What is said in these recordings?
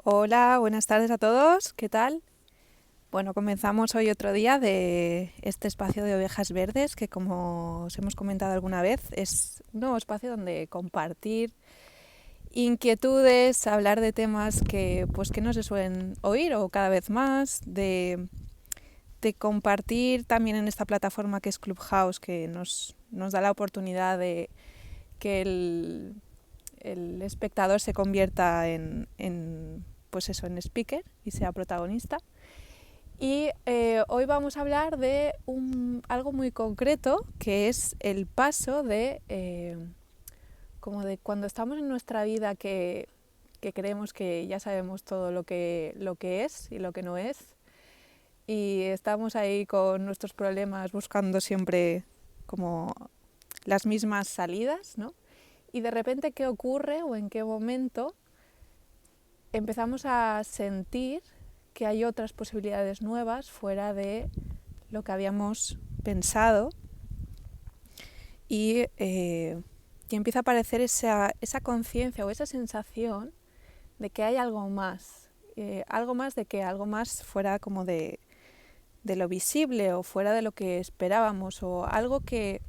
Hola, buenas tardes a todos, ¿qué tal? Bueno, comenzamos hoy otro día de este espacio de Ovejas Verdes, que como os hemos comentado alguna vez, es un nuevo espacio donde compartir inquietudes, hablar de temas que no se suelen oír o cada vez más, de compartir también en esta plataforma que es Clubhouse, que nos da la oportunidad de que el espectador se convierta pues eso, en speaker y sea protagonista. Y hoy vamos a hablar de algo muy concreto, que es el paso como de cuando estamos en nuestra vida que creemos que ya sabemos todo lo que es y lo que no es, y estamos ahí con nuestros problemas buscando siempre como las mismas salidas, ¿no? Y de repente, ¿qué ocurre o en qué momento empezamos a sentir que hay otras posibilidades nuevas fuera de lo que habíamos pensado y empieza a aparecer esa conciencia o esa sensación de que hay algo más de que algo más fuera como de lo visible o fuera de lo que esperábamos, o algo que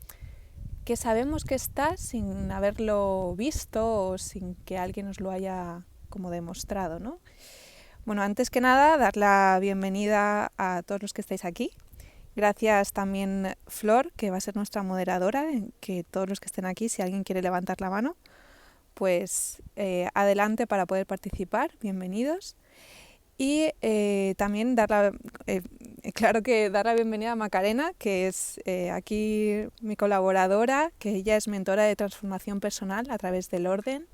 sabemos que está sin haberlo visto o sin que alguien nos lo haya como demostrado, ¿no? Bueno, antes que nada, dar la bienvenida a todos los que estáis aquí. Gracias también Flor, que va a ser nuestra moderadora, en que todos los que estén aquí, si alguien quiere levantar la mano, pues adelante para poder participar, bienvenidos. Y también claro que dar la bienvenida a Macarena, que es aquí mi colaboradora, que ella es mentora de transformación personal a través del orden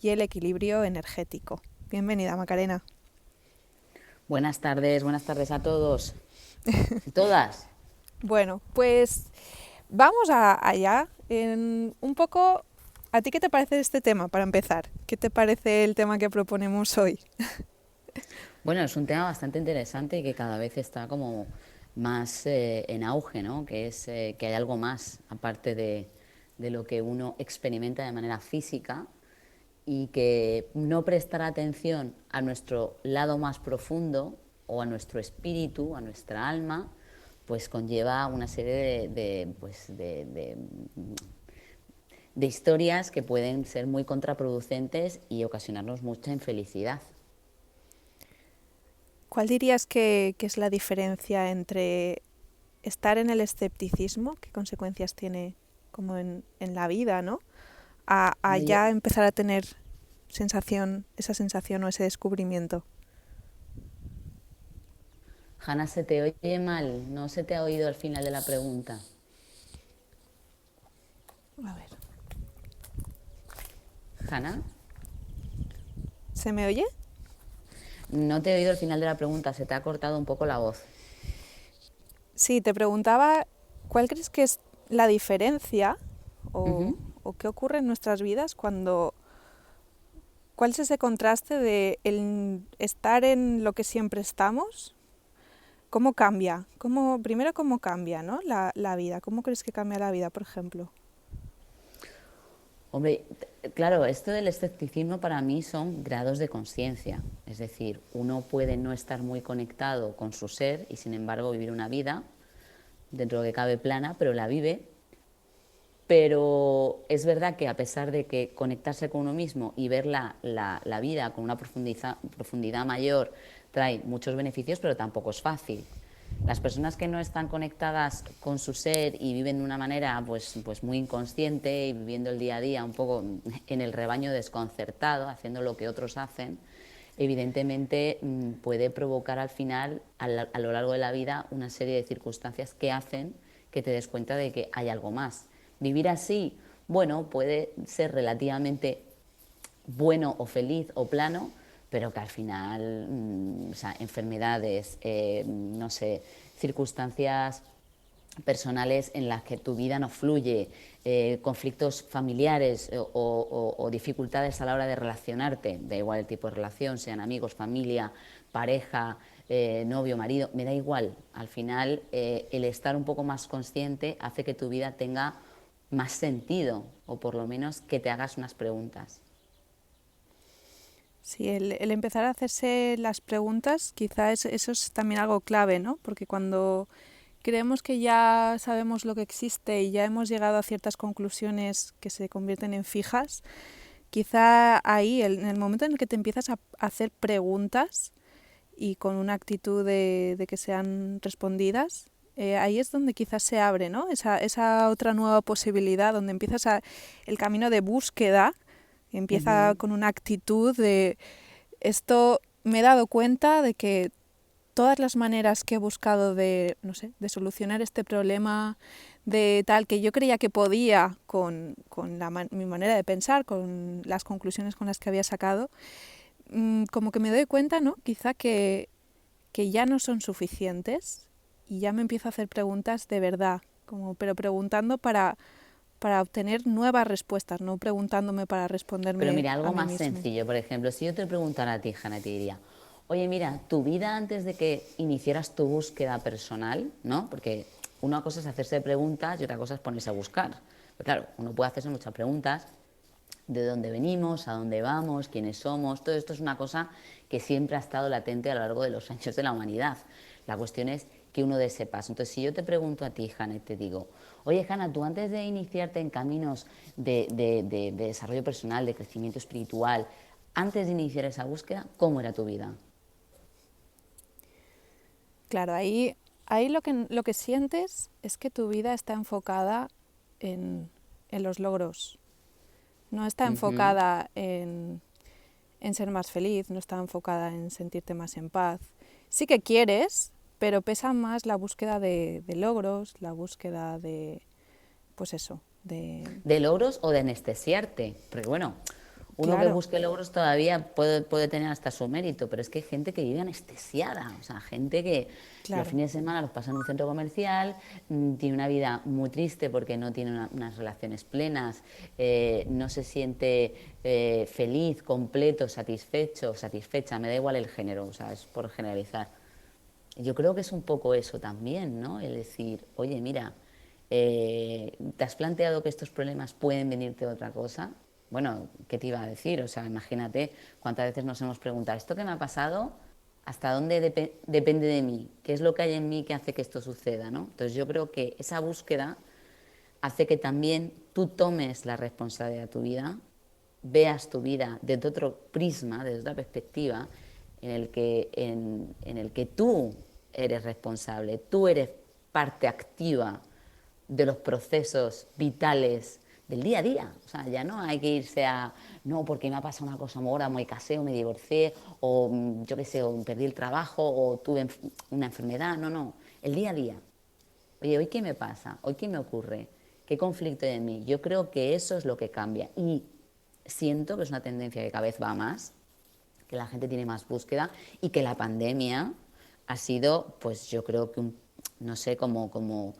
y el equilibrio energético. Bienvenida, Macarena. Buenas tardes a todos y todas. Bueno, pues vamos allá. Un poco, ¿a ti qué te parece este tema para empezar? ¿Qué te parece el tema que proponemos hoy? Bueno, es un tema bastante interesante y que cada vez está como más en auge, ¿no? Que es que hay algo más aparte de lo que uno experimenta de manera física, y que no prestar atención a nuestro lado más profundo o a nuestro espíritu, a nuestra alma, pues conlleva una serie de historias que pueden ser muy contraproducentes y ocasionarnos mucha infelicidad. ¿Cuál dirías que es la diferencia entre estar en el escepticismo, qué consecuencias tiene como en la vida, ¿no? A Hombre, yo, ya empezar a tener esa sensación o ese descubrimiento? Hanna, se te oye mal, no se te ha oído al final de la pregunta. A ver, Hanna, ¿se me oye? no te he oído al final de la pregunta, se te ha cortado un poco la voz. Sí, te preguntaba, ¿cuál crees que es la diferencia Ujú. o qué ocurre en nuestras vidas cuál es ese contraste de el estar en lo que siempre estamos? ¿Cómo cambia? Primero, ¿cómo cambia, ¿no? La vida? ¿Cómo crees que cambia la vida, por ejemplo? Hombre, claro, esto del escepticismo para mí son grados de conciencia. Es decir, uno puede no estar muy conectado con su ser y sin embargo vivir una vida, dentro de lo que cabe plana, pero la vive. Pero es verdad que a pesar de que conectarse con uno mismo y ver la vida con una profundidad mayor trae muchos beneficios, pero tampoco es fácil. Las personas que no están conectadas con su ser y viven de una manera pues muy inconsciente y viviendo el día a día un poco en el rebaño desconcertado, haciendo lo que otros hacen, evidentemente puede provocar al final, a lo largo de la vida, una serie de circunstancias que hacen que te des cuenta de que hay algo más. Vivir así, bueno, puede ser relativamente bueno o feliz o plano, pero que al final, o sea, enfermedades, no sé, circunstancias personales en las que tu vida no fluye, conflictos familiares o dificultades a la hora de relacionarte, da igual el tipo de relación, sean amigos, familia, pareja, novio, marido, me da igual. Al final, el estar un poco más consciente hace que tu vida tenga más sentido, o por lo menos que te hagas unas preguntas. Sí, el empezar a hacerse las preguntas, quizá eso es también algo clave, ¿no? Porque cuando creemos que ya sabemos lo que existe y ya hemos llegado a ciertas conclusiones que se convierten en fijas, quizá ahí, en el momento en el que te empiezas a hacer preguntas y con una actitud de que sean respondidas, ahí es donde quizás se abre, ¿no? Esa otra nueva posibilidad, donde empiezas el camino de búsqueda, empieza Ujú. con una actitud de esto, me he dado cuenta de que todas las maneras que he buscado de, no sé, de solucionar este problema, de tal que yo creía que podía con mi manera de pensar, con las conclusiones con las que había sacado, como que me doy cuenta, ¿no? Quizá que ya no son suficientes y ya me empiezo a hacer preguntas de verdad, como, pero preguntando para obtener nuevas respuestas, no preguntándome para Pero responderme mira, a algo mí más mismo. sencillo, por ejemplo, si yo te preguntara a ti, Hanna, te diría, oye, mira, tu vida antes de que iniciaras tu búsqueda personal, ¿no? Porque una cosa es hacerse preguntas y otra cosa es ponerse a buscar. Pero claro, uno puede hacerse muchas preguntas de dónde venimos, a dónde vamos, quiénes somos. Todo esto es una cosa que siempre ha estado latente a lo largo de los años de la humanidad. La cuestión es que uno dé ese paso. Entonces, si yo te pregunto a ti, Hanna, y te digo, oye, Hanna, tú antes de iniciarte en caminos de desarrollo personal, de crecimiento espiritual, antes de iniciar esa búsqueda, ¿cómo era tu vida? Claro, ahí lo que sientes es que tu vida está enfocada en los logros, no está Ujú. enfocada en ser más feliz, no está enfocada en sentirte más en paz. Sí que quieres, pero pesa más la búsqueda de logros, la búsqueda de, pues eso, de... ¿De logros o de anestesiarte? Porque bueno, uno que Claro, busque logros todavía puede tener hasta su mérito, pero es que hay gente que vive anestesiada, o sea, gente que los claro, fines de semana los pasa en un centro comercial, tiene una vida muy triste porque no tiene unas relaciones plenas, no se siente feliz, completo, satisfecho, satisfecha, me da igual el género, o sea, es por generalizar. Yo creo que es un poco eso también, ¿no? El decir, oye, mira, ¿te has planteado que estos problemas pueden venirte de otra cosa? Bueno, ¿qué te iba a decir? O sea, imagínate cuántas veces nos hemos preguntado, ¿esto que me ha pasado, hasta dónde depende de mí? ¿Qué es lo que hay en mí que hace que esto suceda, ¿no? Entonces yo creo que esa búsqueda hace que también tú tomes la responsabilidad de tu vida, veas tu vida desde otro prisma, desde otra perspectiva, en el que tú eres responsable, tú eres parte activa de los procesos vitales del día a día. O sea, ya no hay que irse a, no, porque me ha pasado una cosa ahora, me casé o me divorcié, o yo qué sé, o perdí el trabajo, o tuve una enfermedad. No, no, el día a día. Oye, ¿hoy qué me pasa? ¿Hoy qué me ocurre? ¿Qué conflicto hay en mí? Yo creo que eso es lo que cambia. Y siento que es una tendencia que cada vez va más, que la gente tiene más búsqueda y que la pandemia ha sido, pues yo creo que, no sé, como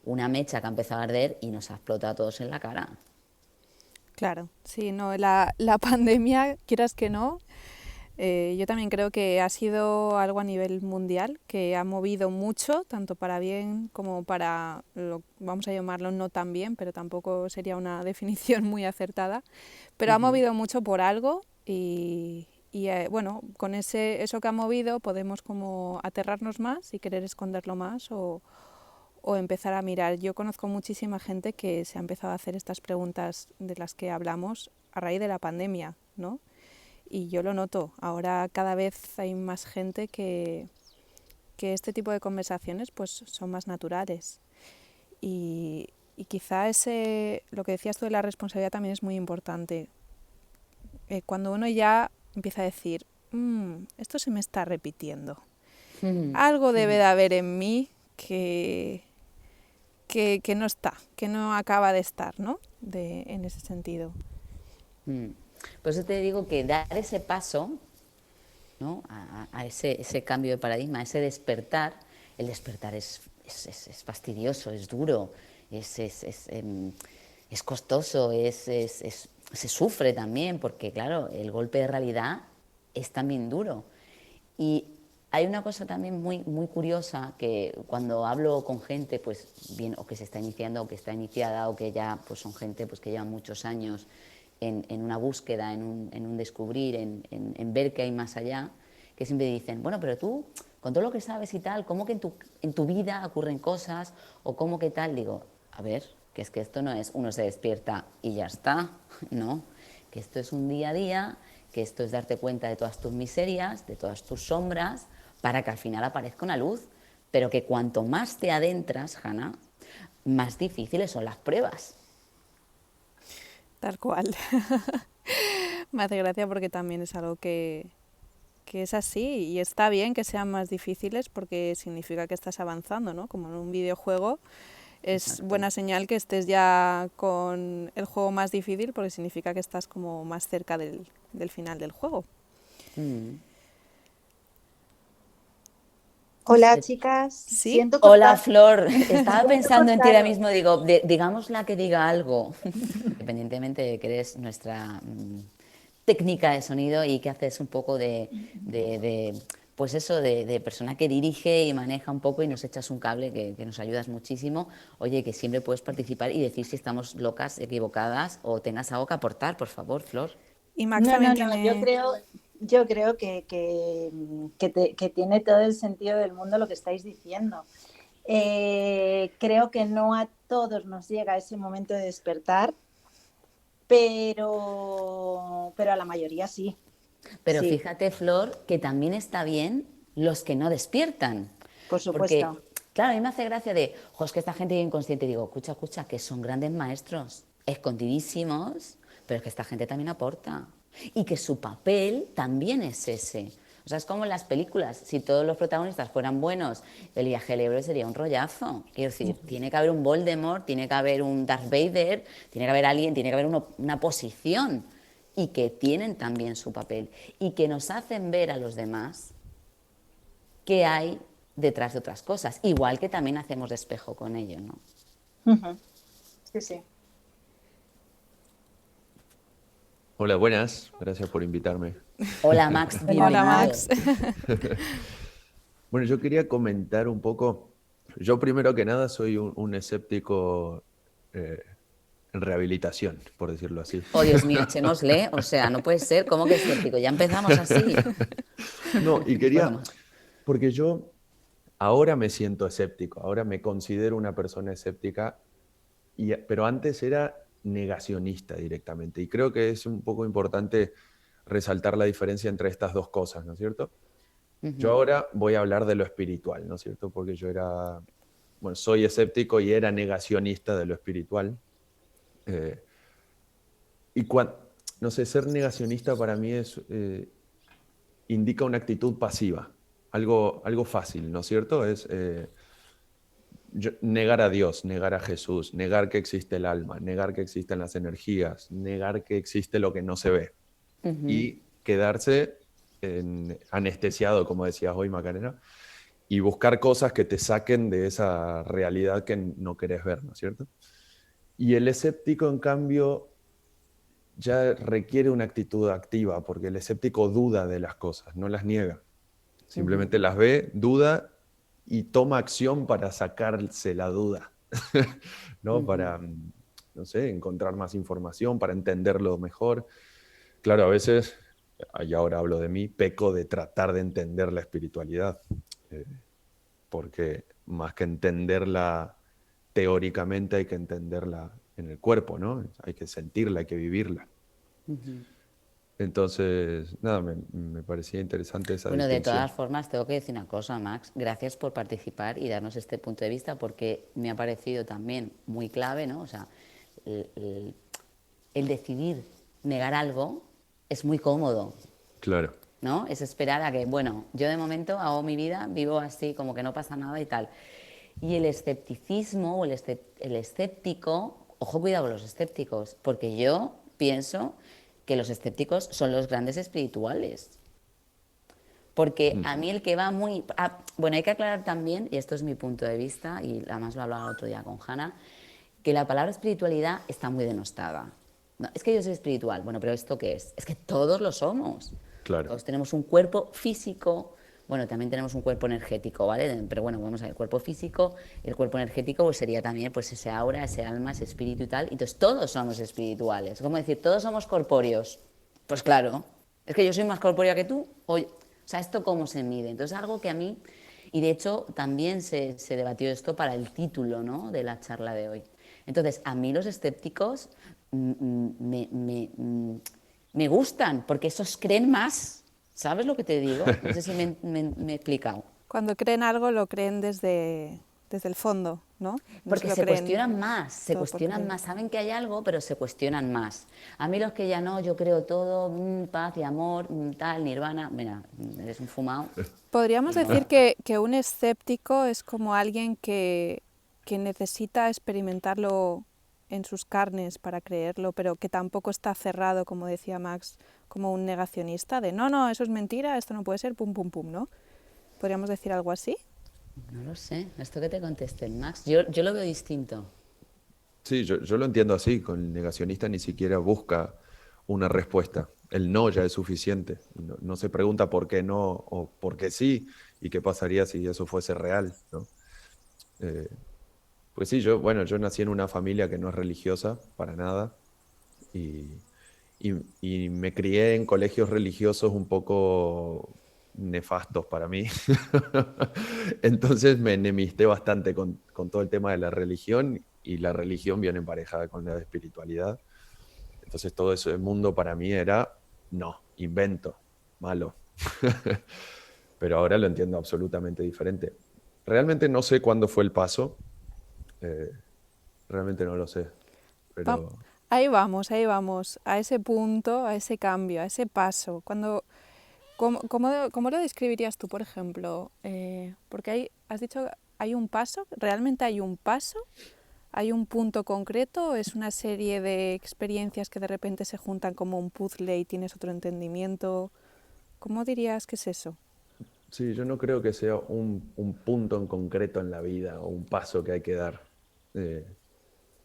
una mecha que ha empezado a arder y nos ha explotado a todos en la cara. claro. Sí, no, la pandemia, quieras que no, yo también creo que ha sido algo a nivel mundial que ha movido mucho, tanto para bien como para, vamos a llamarlo no tan bien, pero tampoco sería una definición muy acertada, pero ha Ujú. movido mucho por algo y bueno, con eso que ha movido podemos como aterrarnos más y querer esconderlo más o empezar a mirar. Yo conozco muchísima gente que se ha empezado a hacer estas preguntas de las que hablamos a raíz de la pandemia, ¿no? Y yo lo noto. Ahora cada vez hay más gente que este tipo de conversaciones pues son más naturales. Y quizá lo que decías tú de la responsabilidad también es muy importante. Cuando uno ya empieza a decir, esto se me está repitiendo. Ujú. Algo debe Ujú. de haber en mí que no está, que no acaba de estar, ¿no? En ese sentido. Mm. Por eso te digo que dar ese paso, ¿no? A ese cambio de paradigma, a ese despertar, el despertar es fastidioso, es duro, es costoso, se sufre también, porque claro, el golpe de realidad es también duro. Y hay una cosa también muy curiosa que cuando hablo con gente, pues bien, o que se está iniciando, o que está iniciada, o que ya pues son gente pues, que lleva muchos años en una búsqueda, en un descubrir, en ver qué hay más allá, que siempre dicen, bueno, pero tú, con todo lo que sabes y tal, ¿cómo que en tu vida ocurren cosas? O ¿cómo que tal? Digo, a ver, que es que esto no es uno se despierta y ya está, no, que esto es un día a día, que esto es darte cuenta de todas tus miserias, de todas tus sombras, para que al final aparezca una luz, pero que cuanto más te adentras, Hanna, más difíciles son las pruebas. Tal cual. Me hace gracia porque también es algo que es así y está bien que sean más difíciles porque significa que estás avanzando, ¿no? Como en un videojuego es Exacto. buena señal que estés ya con el juego más difícil porque significa que estás como más cerca del final del juego. Mm. Hola chicas, ¿Sí? siento Hola cortar, Flor, estaba siento pensando en ti ahora cortaros. mismo, digo, digamos la que diga algo, independientemente de que eres nuestra técnica de sonido y que haces un poco pues eso, de persona que dirige y maneja un poco y nos echas un cable que nos ayudas muchísimo. Oye, que siempre puedes participar y decir si estamos locas, equivocadas o tengas algo que aportar, por favor, Flor. Y Max No, también no, no, tiene... yo creo que tiene todo el sentido del mundo lo que estáis diciendo. Creo que no a todos nos llega ese momento de despertar, pero a la mayoría sí, Pero sí, fíjate, Flor, que también está bien los que no despiertan. por Porque, supuesto. claro, a mí me hace gracia de, jo, es que esta gente inconsciente, digo, escucha, escucha, que son grandes maestros, escondidísimos, pero es que esta gente también aporta. Y que su papel también es ese. O sea, es como en las películas, si todos los protagonistas fueran buenos, el viaje del héroe sería un rollazo. Quiero decir, tiene que haber un Voldemort, tiene que haber un Darth Vader, tiene que haber alguien, tiene que haber una posición. Y que tienen también su papel. Y que nos hacen ver a los demás qué hay detrás de otras cosas. Igual que también hacemos de espejo con ello, ¿no? Ujú. Sí, sí. Hola, buenas. Gracias por invitarme. Hola Max, Hola. Hola bienvenido. Max. Bueno, yo quería comentar un poco. Yo primero que nada soy un escéptico eh, en rehabilitación, por decirlo así. Oh, Dios mío, echémosle. O sea, no puede ser. ¿Cómo que escéptico? Ya empezamos así. No, y quería, Bueno, porque yo ahora me siento escéptico, ahora me considero una persona escéptica, pero antes era negacionista directamente. Y creo que es un poco importante resaltar la diferencia entre estas dos cosas, ¿no es cierto? Yo ujú, ahora voy a hablar de lo espiritual, ¿no es cierto? Porque yo era, bueno, soy escéptico y era negacionista de lo espiritual. Eh, y no sé, ser negacionista para mí indica una actitud pasiva, algo fácil, ¿no es cierto? Es negar a Dios, negar a Jesús, negar que existe el alma, negar que existen las energías, negar que existe lo que no se ve ujú, y quedarse anestesiado, como decías hoy, Macarena, y buscar cosas que te saquen de esa realidad que no querés ver, ¿no es cierto? Y el escéptico, en cambio, ya requiere una actitud activa, porque el escéptico duda de las cosas, no las niega. ujú, Simplemente las ve, duda y toma acción para sacarse la duda, ¿no? ujú. Para, no sé, encontrar más información, para entenderlo mejor. Claro, a veces, y ahora hablo de mí, peco de tratar de entender la espiritualidad, eh, porque más que entenderla teóricamente hay que entenderla en el cuerpo, ¿no? Hay que sentirla, hay que vivirla. Entonces, nada, me parecía interesante esa Bueno, de todas distinción. formas, tengo que decir una cosa, Max. Gracias por participar y darnos este punto de vista porque me ha parecido también muy clave, ¿no? O sea, el, el- el decidir negar algo es muy cómodo, Claro. ¿no? Es esperar a que, bueno, yo de momento hago mi vida, vivo así, como que no pasa nada y tal. Y el escepticismo o el escéptico, ojo, cuidado con los escépticos, porque yo pienso que los escépticos son los grandes espirituales. Porque a mí el que va muy... bueno, hay que aclarar también, y esto es mi punto de vista, y además lo hablaba el otro día con Hanna, que la palabra espiritualidad está muy denostada. No, es que yo soy espiritual. Bueno, pero ¿esto qué es? Es que todos lo somos. Claro. Todos tenemos un cuerpo físico, bueno, también tenemos un cuerpo energético, ¿vale? Pero bueno, vamos a ver, el cuerpo físico, el cuerpo energético pues sería también pues ese aura, ese alma, ese espíritu y tal. Y entonces todos somos espirituales. Como decir, todos somos corpóreos. Pues claro, es que yo soy más corpórea que tú. O sea, ¿esto cómo se mide? Entonces algo que a mí, y de hecho también se debatió esto para el título, ¿no?, de la charla de hoy. Entonces, a mí los escépticos me gustan, porque esos creen más. ¿Sabes lo que te digo? No sé si me he explicado. Cuando creen algo lo creen desde el fondo, ¿no? No Porque lo se creen cuestionan más, todo por creer. saben que hay algo, pero se cuestionan más. A mí los que ya no, yo creo todo, paz y amor, tal, nirvana, mira, eres un fumado. Podríamos decir que un escéptico es como alguien que necesita experimentarlo en sus carnes para creerlo, pero que tampoco está cerrado, como decía Max, como un negacionista de no, eso es mentira, esto no puede ser, pum, pum, pum, ¿no? ¿Podríamos decir algo así? No lo sé, esto que te conteste Max, yo lo veo distinto. Sí, yo lo entiendo así, con el negacionista ni siquiera busca una respuesta. El no ya es suficiente. No se pregunta por qué no o por qué sí y qué pasaría si eso fuese real, ¿no? Eh, pues sí, yo nací en una familia que no es religiosa para nada y, y me crié en colegios religiosos un poco nefastos para mí. Entonces me enemisté bastante con todo el tema de la religión y la religión viene emparejada con la espiritualidad. Entonces todo ese mundo para mí era, no, invento, malo. Pero ahora lo entiendo absolutamente diferente. Realmente no sé cuándo fue el paso, eh, realmente no lo sé, Va- pero ahí vamos, a ese punto, a ese cambio, a ese paso. ¿Cómo lo describirías tú, por ejemplo? Porque has dicho, hay un paso, ¿realmente hay un paso? ¿Hay un punto concreto o es una serie de experiencias que de repente se juntan como un puzzle y tienes otro entendimiento? ¿Cómo dirías que es eso? sí, yo no creo que sea un punto en concreto en la vida o un paso que hay que dar. Eh,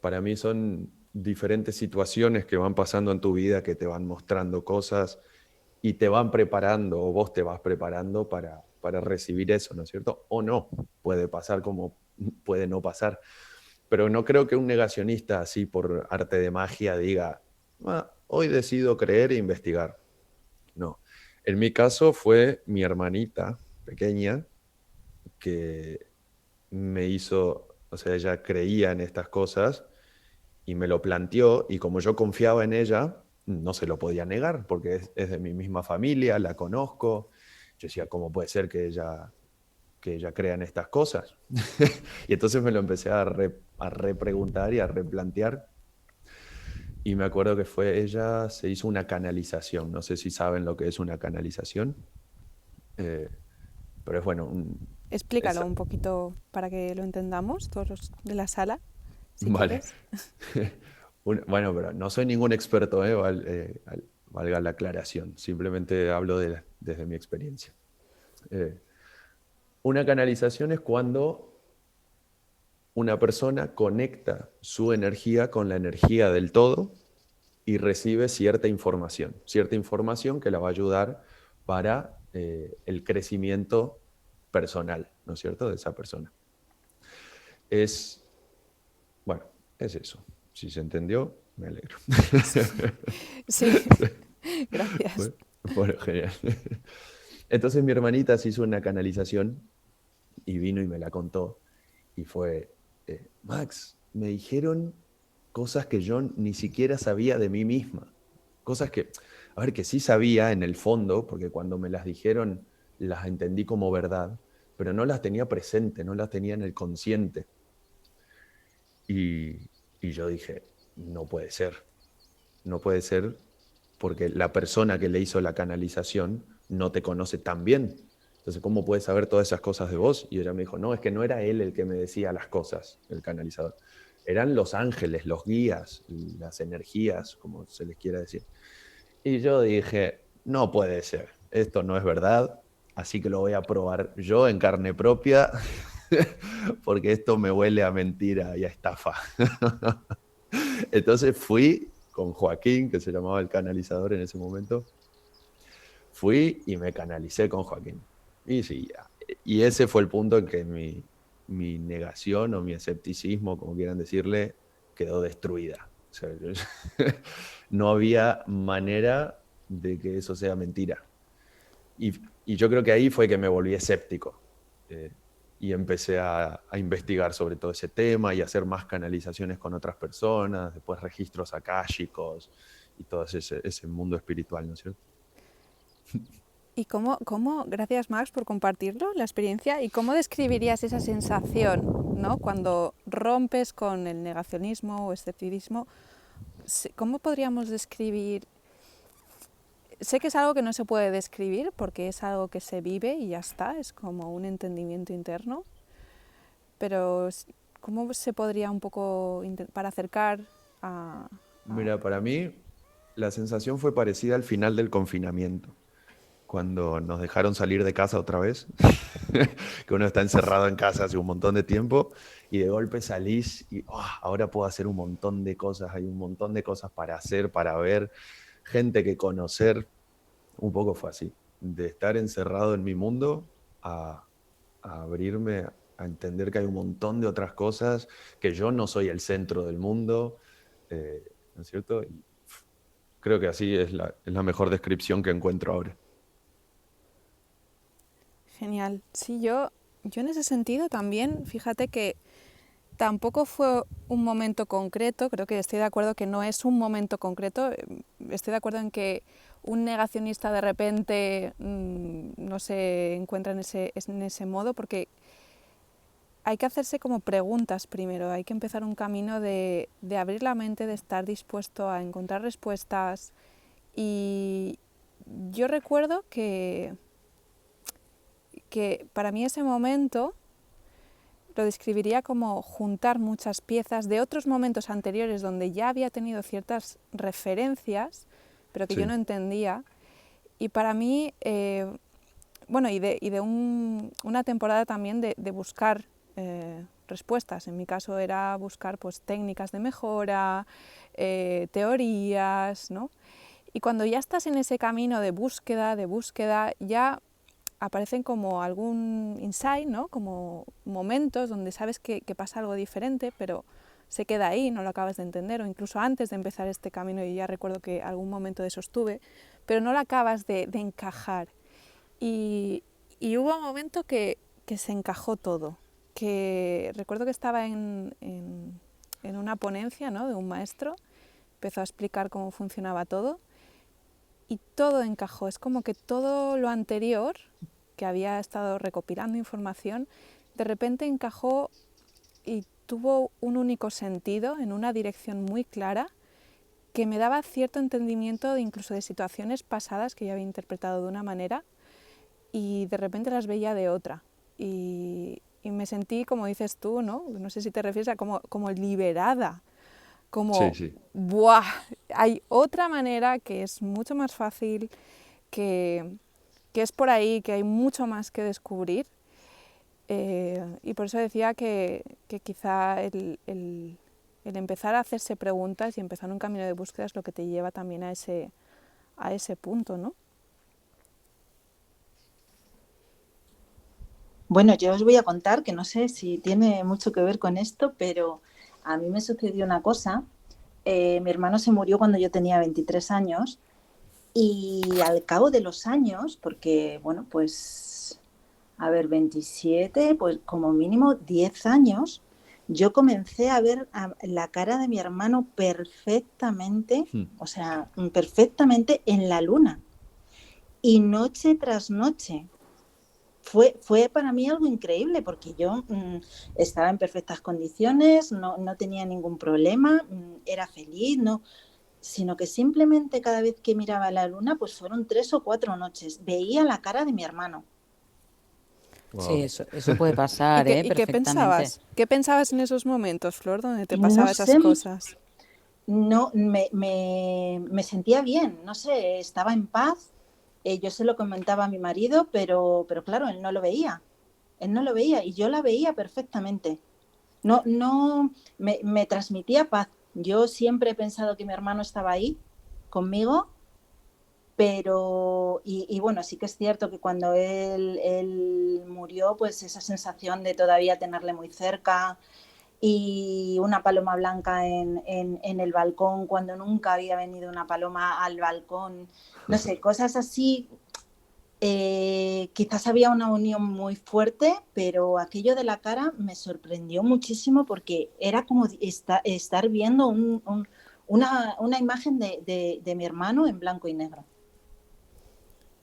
para mí son diferentes situaciones que van pasando en tu vida que te van mostrando cosas y te van preparando o vos te vas preparando para recibir eso, ¿no es cierto? O no, puede pasar como puede no pasar. Pero no creo que un negacionista así por arte de magia diga, "Ah, hoy decido creer e investigar". No. En mi caso fue mi hermanita pequeña que me hizo, o sea, ella creía en estas cosas y me lo planteó y como yo confiaba en ella, no se lo podía negar porque es de mi misma familia, la conozco. Yo decía, ¿cómo puede ser que ella crea en estas cosas? Y entonces me lo empecé a repreguntar y a replantear. Y me acuerdo que se hizo una canalización. No sé si saben lo que es una canalización, eh, pero es bueno, Explícalo un poquito para que lo entendamos, todos los de la sala, si vale. quieres. Bueno, pero no soy ningún experto, valga la aclaración. Simplemente hablo desde mi experiencia. Eh, una canalización es cuando una persona conecta su energía con la energía del todo y recibe cierta información que la va a ayudar para el crecimiento personal, ¿no es cierto?, de esa persona. Es, bueno, es eso. Si se entendió, me alegro. Sí, gracias. Bueno, bueno, genial. Entonces mi hermanita se hizo una canalización y vino y me la contó. Y fue, Max, me dijeron cosas que yo ni siquiera sabía de mí misma. Cosas que, a ver, que sí sabía en el fondo, porque cuando me las dijeron las entendí como verdad, pero no las tenía presente, no las tenía en el consciente. Y yo dije, no puede ser porque la persona que le hizo la canalización no te conoce tan bien. Entonces, ¿cómo puedes saber todas esas cosas de vos? Y ella me dijo, no, es que no era él el que me decía las cosas, el canalizador. Eran los ángeles, los guías, las energías, como se les quiera decir. Y yo dije, no puede ser, esto no es verdad, así que lo voy a probar yo en carne propia, porque esto me huele a mentira y a estafa. Entonces fui con Joaquín, que se llamaba el canalizador en ese momento, fui y me canalicé con Joaquín. Y sí, y ese fue el punto en que mi negación o mi escepticismo, como quieran decirle, quedó destruida. O sea, no había manera de que eso sea mentira. Y yo creo que ahí fue que me volví escéptico. eh, y empecé a investigar sobre todo ese tema y a hacer más canalizaciones con otras personas, después registros akáshicos y todo ese mundo espiritual, ¿no es cierto? ¿Y gracias Max por compartirlo, la experiencia, y cómo describirías esa sensación, ¿no? Cuando rompes con el negacionismo o escepticismo? ¿Cómo podríamos describir? Sé que es algo que no se puede describir porque es algo que se vive y ya está, es como un entendimiento interno, pero ¿cómo se podría un poco para acercar a... Mira, para mí la sensación fue parecida al final del confinamiento, cuando nos dejaron salir de casa otra vez, que uno está encerrado en casa hace un montón de tiempo y de golpe salís y ahora puedo hacer un montón de cosas, hay un montón de cosas para hacer, para ver, gente que conocer. Un poco fue así, de estar encerrado en mi mundo a abrirme, a entender que hay un montón de otras cosas, que yo no soy el centro del mundo, ¿no es cierto? Y creo que así es la mejor descripción que encuentro ahora. Genial. Sí, yo en ese sentido también, fíjate que tampoco fue un momento concreto, creo que estoy de acuerdo que no es un momento concreto, estoy de acuerdo en que un negacionista de repente no se encuentra en ese modo, porque hay que hacerse como preguntas primero, hay que empezar un camino de abrir la mente, de estar dispuesto a encontrar respuestas. Y yo recuerdo que para mí ese momento lo describiría como juntar muchas piezas de otros momentos anteriores donde ya había tenido ciertas referencias, pero que yo no entendía. Y para mí, bueno, y de una temporada también de buscar respuestas. En mi caso era buscar pues, técnicas de mejora, teorías, ¿no? Y cuando ya estás en ese camino de búsqueda, ya aparecen como algún insight, ¿no? Como momentos donde sabes que pasa algo diferente, pero se queda ahí, no lo acabas de entender, o incluso antes de empezar este camino, y ya recuerdo que algún momento de eso estuve, pero no lo acabas de encajar. Y hubo un momento que se encajó todo, que recuerdo que estaba en una ponencia, ¿no? De un maestro, empezó a explicar cómo funcionaba todo, y todo encajó, es como que todo lo anterior, que había estado recopilando información, de repente encajó y tuvo un único sentido, en una dirección muy clara, que me daba cierto entendimiento incluso de situaciones pasadas que yo había interpretado de una manera y de repente las veía de otra. Y me sentí, como dices tú, ¿no? No sé si te refieres a como liberada, como, Sí. ¡buah! Hay otra manera que es mucho más fácil, que es por ahí, que hay mucho más que descubrir. Y por eso decía que quizá el empezar a hacerse preguntas y empezar un camino de búsqueda es lo que te lleva también a ese punto, ¿no? Bueno, yo os voy a contar que no sé si tiene mucho que ver con esto, pero a mí me sucedió una cosa. Mi hermano se murió cuando yo tenía 23 años y al cabo de los años, porque, bueno, pues, a ver, 27, pues como mínimo 10 años, yo comencé a ver la cara de mi hermano perfectamente, o sea, perfectamente en la luna. Y noche tras noche. Fue para mí algo increíble porque yo estaba en perfectas condiciones, no tenía ningún problema, era feliz, no, sino que simplemente cada vez que miraba la luna, pues fueron 3 o 4 noches, veía la cara de mi hermano. Sí, Wow. eso puede pasar, ¿Y qué perfectamente. pensabas? ¿Qué pensabas en esos momentos, Flor, donde te No pasaban esas sé, cosas? no, me sentía bien, no sé, estaba en paz. Yo se lo comentaba a mi marido, pero claro, él no lo veía. Él no lo veía y yo la veía perfectamente. No, me transmitía paz. Yo siempre he pensado que mi hermano estaba ahí conmigo Pero, y bueno, sí que es cierto que cuando él murió, pues esa sensación de todavía tenerle muy cerca y una paloma blanca en el balcón cuando nunca había venido una paloma al balcón, no sé, cosas así. Quizás había una unión muy fuerte, pero aquello de la cara me sorprendió muchísimo porque era como estar viendo una imagen de mi hermano en blanco y negro.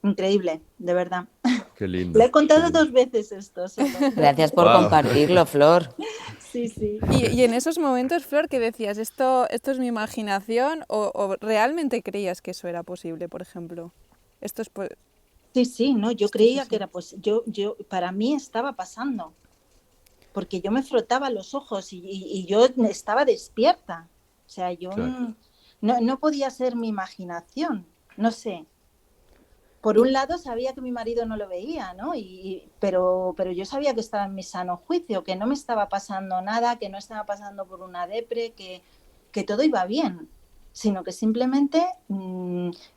Increíble, de verdad. Qué lindo. Le he Qué contado lindo. 2 veces esto solo. Gracias por Wow. compartirlo, Flor. Sí, sí. Y en esos momentos, Flor, ¿qué decías? ¿Esto es mi imaginación o realmente creías que eso era posible, por ejemplo? Esto es, Sí, no, yo esto es creía que así. era, pues, para mí estaba pasando, porque yo me frotaba los ojos y yo estaba despierta. O sea, yo Claro. no podía ser mi imaginación, no sé. Por Y un lado sabía que mi marido no lo veía, ¿no? Pero yo sabía que estaba en mi sano juicio, que no me estaba pasando nada, que no estaba pasando por una depre, que todo iba bien, sino que simplemente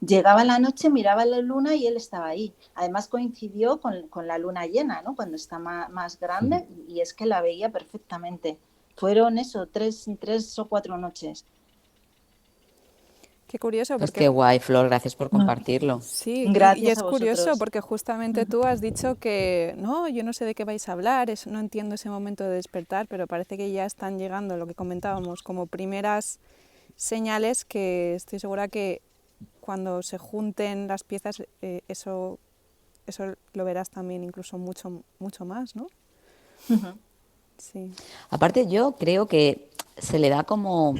llegaba la noche, miraba la luna y él estaba ahí. Además coincidió con la luna llena, ¿no? Cuando está más grande y es que la veía perfectamente. Fueron eso, 3 o 4 noches. qué curioso, Pues porque qué guay, Flor, gracias por No, compartirlo. sí, y gracias es a curioso vosotros. porque justamente tú has dicho que no, yo no sé de qué vais a hablar, no entiendo ese momento de despertar, pero parece que ya están llegando lo que comentábamos como primeras señales que estoy segura que cuando se junten las piezas eso lo verás también incluso mucho más, ¿no? Sí. Aparte, yo creo que se le da como,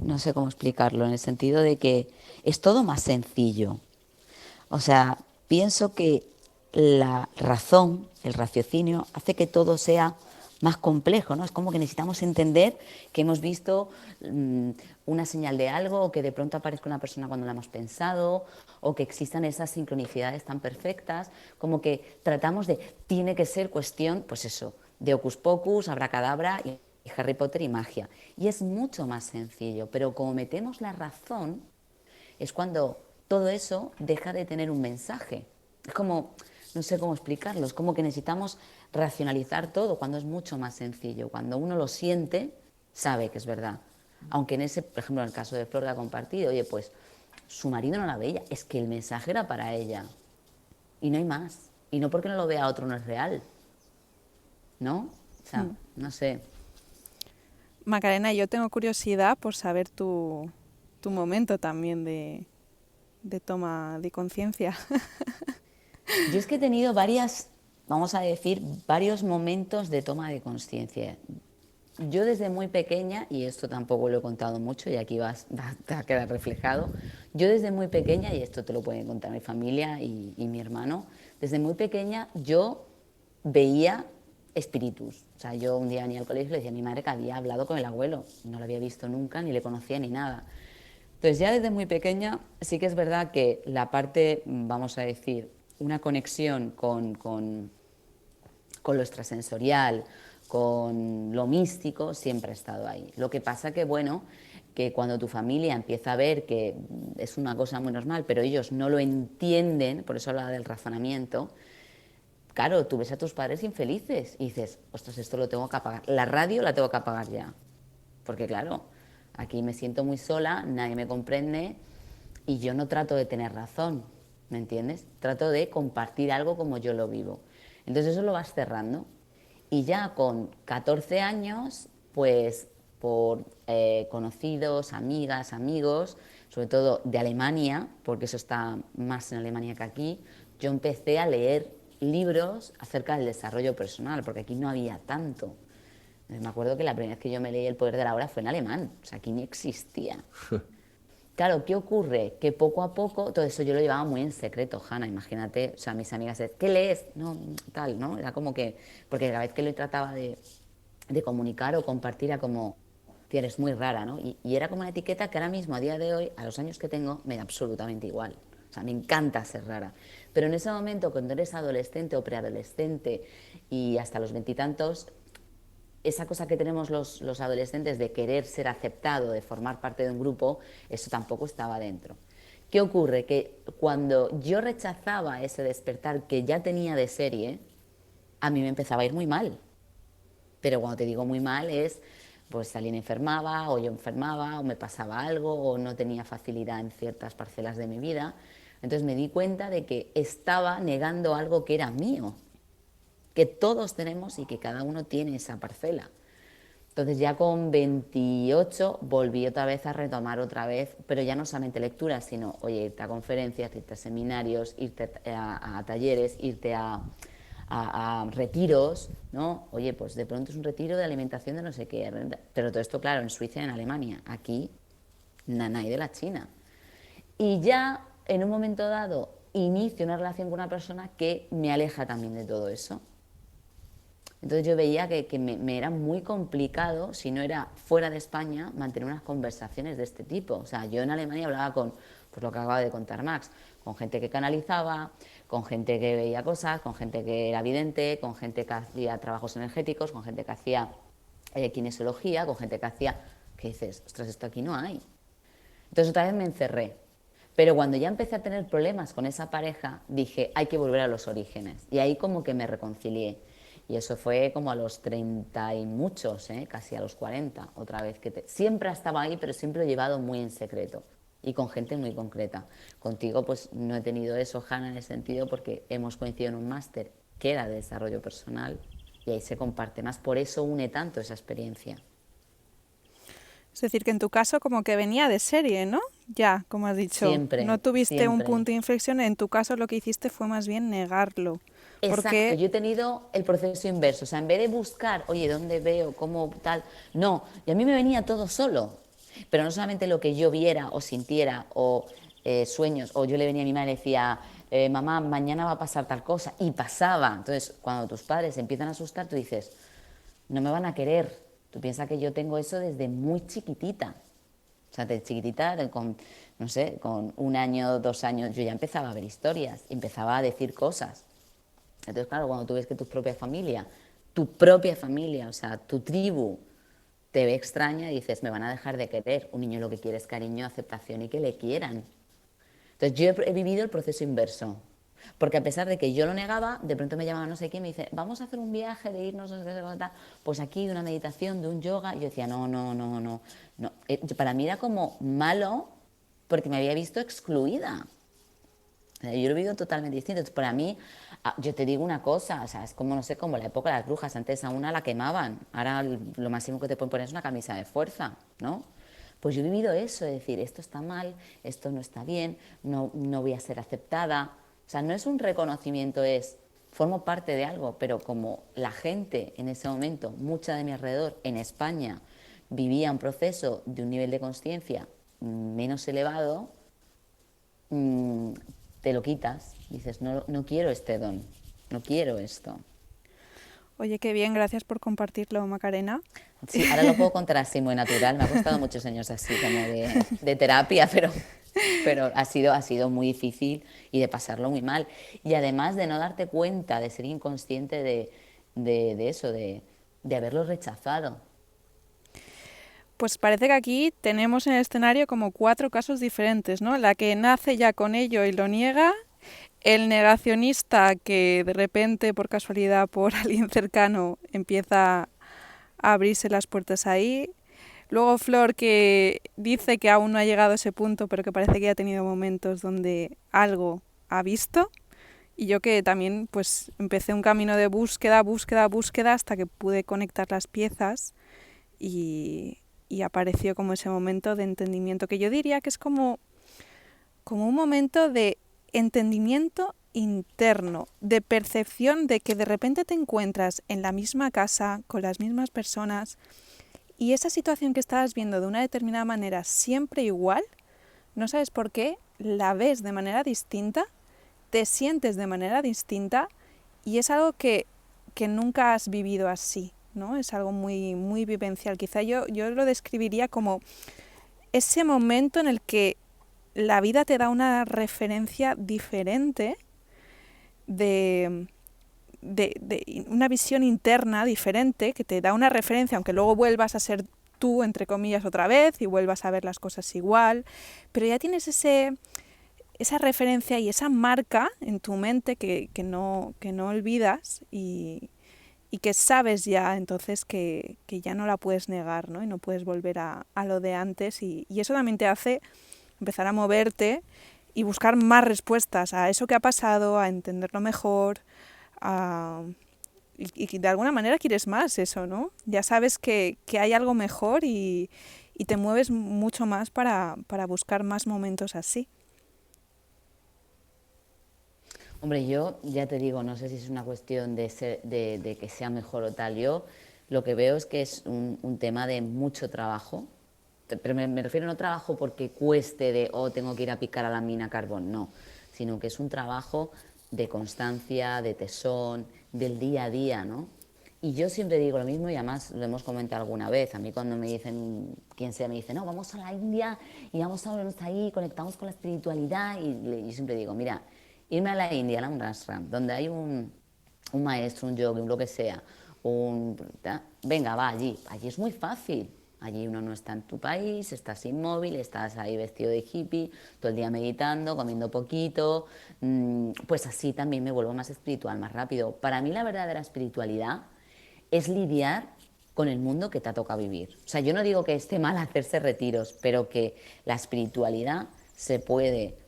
no sé cómo explicarlo, en el sentido de que es todo más sencillo. O sea, pienso que la razón, el raciocinio, hace que todo sea más complejo, ¿no? Es como que necesitamos entender que hemos visto una señal de algo, o que de pronto aparezca una persona cuando la hemos pensado, o que existan esas sincronicidades tan perfectas, como que tratamos de, tiene que ser cuestión, pues eso, de hocus pocus, abracadabra y Harry Potter y magia. Y es mucho más sencillo, pero como metemos la razón, es cuando todo eso deja de tener un mensaje. Es como, no sé cómo explicarlo, es como que necesitamos racionalizar todo cuando es mucho más sencillo. Cuando uno lo siente, sabe que es verdad. Aunque en ese, por ejemplo, en el caso de Flor que ha compartido, oye, pues su marido no la veía, es que el mensaje era para ella. Y no hay más. Y no porque no lo vea otro no es real. ¿No? O sea, no sé. Macarena, yo tengo curiosidad por saber tu momento también de toma de conciencia. Yo es que he tenido vamos a decir, varios momentos de toma de conciencia. Yo desde muy pequeña, y esto tampoco lo he contado mucho y aquí va a quedar reflejado, yo desde muy pequeña, y esto te lo pueden contar mi familia y mi hermano, desde muy pequeña yo veía espíritus. O sea, yo un día venía al colegio y le decía a mi madre que había hablado con el abuelo, no lo había visto nunca, ni le conocía ni nada. Entonces ya desde muy pequeña sí que es verdad que la parte, vamos a decir, una conexión con lo extrasensorial, con lo místico, siempre ha estado ahí. Lo que pasa que, bueno, que cuando tu familia empieza a ver que es una cosa muy normal, pero ellos no lo entienden, por eso hablaba del razonamiento, claro, tú ves a tus padres infelices y dices, ostras, esto lo tengo que apagar. La radio la tengo que apagar ya. Porque claro, aquí me siento muy sola, nadie me comprende y yo no trato de tener razón, ¿me entiendes? Trato de compartir algo como yo lo vivo. Entonces eso lo vas cerrando. Y ya con 14 años, pues por conocidos, amigas, amigos, sobre todo de Alemania, porque eso está más en Alemania que aquí, yo empecé a leer libros acerca del desarrollo personal, porque aquí no había tanto. Me acuerdo que la primera vez que yo me leí El poder de la hora fue en alemán, o sea, aquí ni existía. Claro, ¿qué ocurre? Que poco a poco, todo eso yo lo llevaba muy en secreto, Hanna, imagínate, o sea, mis amigas, ¿qué lees? No, tal, ¿no? Era como que, porque cada vez que lo trataba de comunicar o compartir era como, tía, eres muy rara, ¿no? Y era como una etiqueta que ahora mismo, a día de hoy, a los años que tengo, me da absolutamente igual. O sea, me encanta ser rara. Pero en ese momento, cuando eres adolescente o preadolescente y hasta los veintitantos, esa cosa que tenemos los adolescentes de querer ser aceptado, de formar parte de un grupo, eso tampoco estaba dentro. ¿Qué ocurre? Que cuando yo rechazaba ese despertar que ya tenía de serie, a mí me empezaba a ir muy mal. Pero cuando te digo muy mal es, pues alguien enfermaba, o yo enfermaba, o me pasaba algo, o no tenía facilidad en ciertas parcelas de mi vida. Entonces me di cuenta de que estaba negando algo que era mío, que todos tenemos y que cada uno tiene esa parcela. Entonces ya con 28 volví otra vez a retomar otra vez, pero ya no solamente lecturas, sino, oye, irte a conferencias, irte a seminarios, irte a talleres, irte a retiros, ¿no? Oye, pues de pronto es un retiro de alimentación de no sé qué, pero todo esto, claro, en Suiza y en Alemania, aquí, nanay de la China. Y ya, en un momento dado, inicio una relación con una persona que me aleja también de todo eso. Entonces yo veía que me era muy complicado, si no era fuera de España, mantener unas conversaciones de este tipo. O sea, yo en Alemania hablaba con, pues lo que acaba de contar Max, con gente que canalizaba, con gente que veía cosas, con gente que era vidente, con gente que hacía trabajos energéticos, con gente que hacía kinesiología, con gente que hacía, que dices, ostras, esto aquí no hay. Entonces otra vez me encerré. Pero cuando ya empecé a tener problemas con esa pareja, dije, hay que volver a los orígenes. Y ahí como que me reconcilié. Y eso fue como a los 30 y muchos, casi a los 40, otra vez. Siempre estaba ahí, pero siempre lo he llevado muy en secreto y con gente muy concreta. Contigo pues no he tenido eso, Hanna, en ese sentido, porque hemos coincidido en un máster que era de desarrollo personal y ahí se comparte más. Por eso une tanto esa experiencia. Es decir, que en tu caso como que venía de serie, ¿no? Ya, como has dicho, Siempre, no tuviste un siempre. punto de inflexión, en tu caso lo que hiciste fue más bien negarlo. Exacto, Porque yo he tenido el proceso inverso, o sea, en vez de buscar, oye, ¿dónde veo? ¿Cómo tal? No, y a mí me venía todo solo, pero no solamente lo que yo viera o sintiera o sueños, o yo le venía a mi madre y le decía, mamá, mañana va a pasar tal cosa, y pasaba. Entonces, cuando tus padres empiezan a asustar, tú dices, no me van a querer. Tú piensas que yo tengo eso desde muy chiquitita. O sea, desde chiquitita, no sé, con 1 año, 2 años, yo ya empezaba a ver historias, empezaba a decir cosas. Entonces, claro, cuando tú ves que tu propia familia, o sea, tu tribu, te ve extraña y dices, me van a dejar de querer. Un niño lo que quiere es cariño, aceptación y que le quieran. Entonces, yo he vivido el proceso inverso. Porque a pesar de que yo lo negaba, de pronto me llamaba no sé quién y me dice, vamos a hacer un viaje de irnos, no sé qué, pues aquí de una meditación, de un yoga. Y yo decía, no. Para mí era como malo porque me había visto excluida. Yo lo he vivido totalmente distinto. Entonces, para mí, yo te digo una cosa, o sea, es como, no sé, como la época de las brujas. Antes a una la quemaban, ahora lo máximo que te pueden poner es una camisa de fuerza, ¿no? Pues yo he vivido eso, de decir, esto está mal, esto no está bien, no voy a ser aceptada. O sea, no es un reconocimiento, formo parte de algo, pero como la gente en ese momento, mucha de mi alrededor en España, vivía un proceso de un nivel de conciencia menos elevado, te lo quitas, dices, no quiero este don, no quiero esto. oye, qué bien, gracias por compartirlo, Macarena. Sí, ahora lo puedo contar así muy natural, me ha costado muchos años así como de terapia, pero ha sido muy difícil y de pasarlo muy mal. Y además de no darte cuenta, de ser inconsciente de eso, de haberlo rechazado. Pues parece que aquí tenemos en el escenario como 4 casos diferentes, ¿no? La que nace ya con ello y lo niega, el negacionista que de repente, por casualidad, por alguien cercano, empieza a abrirse las puertas ahí. Luego Flor, que dice que aún no ha llegado a ese punto, pero que parece que ya ha tenido momentos donde algo ha visto. Y yo que también pues empecé un camino de búsqueda hasta que pude conectar las piezas y apareció como ese momento de entendimiento, que yo diría que es como un momento de entendimiento interno, de percepción de que de repente te encuentras en la misma casa, con las mismas personas, y esa situación que estabas viendo de una determinada manera siempre igual, no sabes por qué, la ves de manera distinta, te sientes de manera distinta, y es algo que nunca has vivido así, ¿no? Es algo muy, muy vivencial. Quizá yo lo describiría como ese momento en el que la vida te da una referencia diferente de una visión interna diferente, que te da una referencia, aunque luego vuelvas a ser tú, entre comillas, otra vez, y vuelvas a ver las cosas igual, pero ya tienes esa referencia y esa marca en tu mente que no olvidas y que sabes ya entonces que ya no la puedes negar, ¿no? Y no puedes volver a lo de antes y eso también te hace empezar a moverte y buscar más respuestas a eso que ha pasado, a entenderlo mejor, y de alguna manera quieres más eso, ¿no? Ya sabes que hay algo mejor y te mueves mucho más para buscar más momentos así. Hombre, yo ya te digo, no sé si es una cuestión de que sea mejor o tal. Yo lo que veo es que es un tema de mucho trabajo, pero me refiero no trabajo porque cueste de, oh, tengo que ir a picar a la mina carbón, no, sino que es un trabajo de constancia, de tesón, del día a día, ¿no? Y yo siempre digo lo mismo y además lo hemos comentado alguna vez. A mí cuando me dicen, quien sea, me dice, no, vamos a la India y vamos a vernos ahí, conectamos con la espiritualidad. Y yo siempre digo, mira, irme a la India, a un ashram, donde hay un maestro, un yogi, un lo que sea, venga, va allí. Allí es muy fácil. Allí uno no está en tu país, estás inmóvil, estás ahí vestido de hippie, todo el día meditando, comiendo poquito. Pues así también me vuelvo más espiritual, más rápido. Para mí la verdadera espiritualidad es lidiar con el mundo que te ha tocado vivir. O sea, yo no digo que esté mal hacerse retiros, pero que la espiritualidad se puede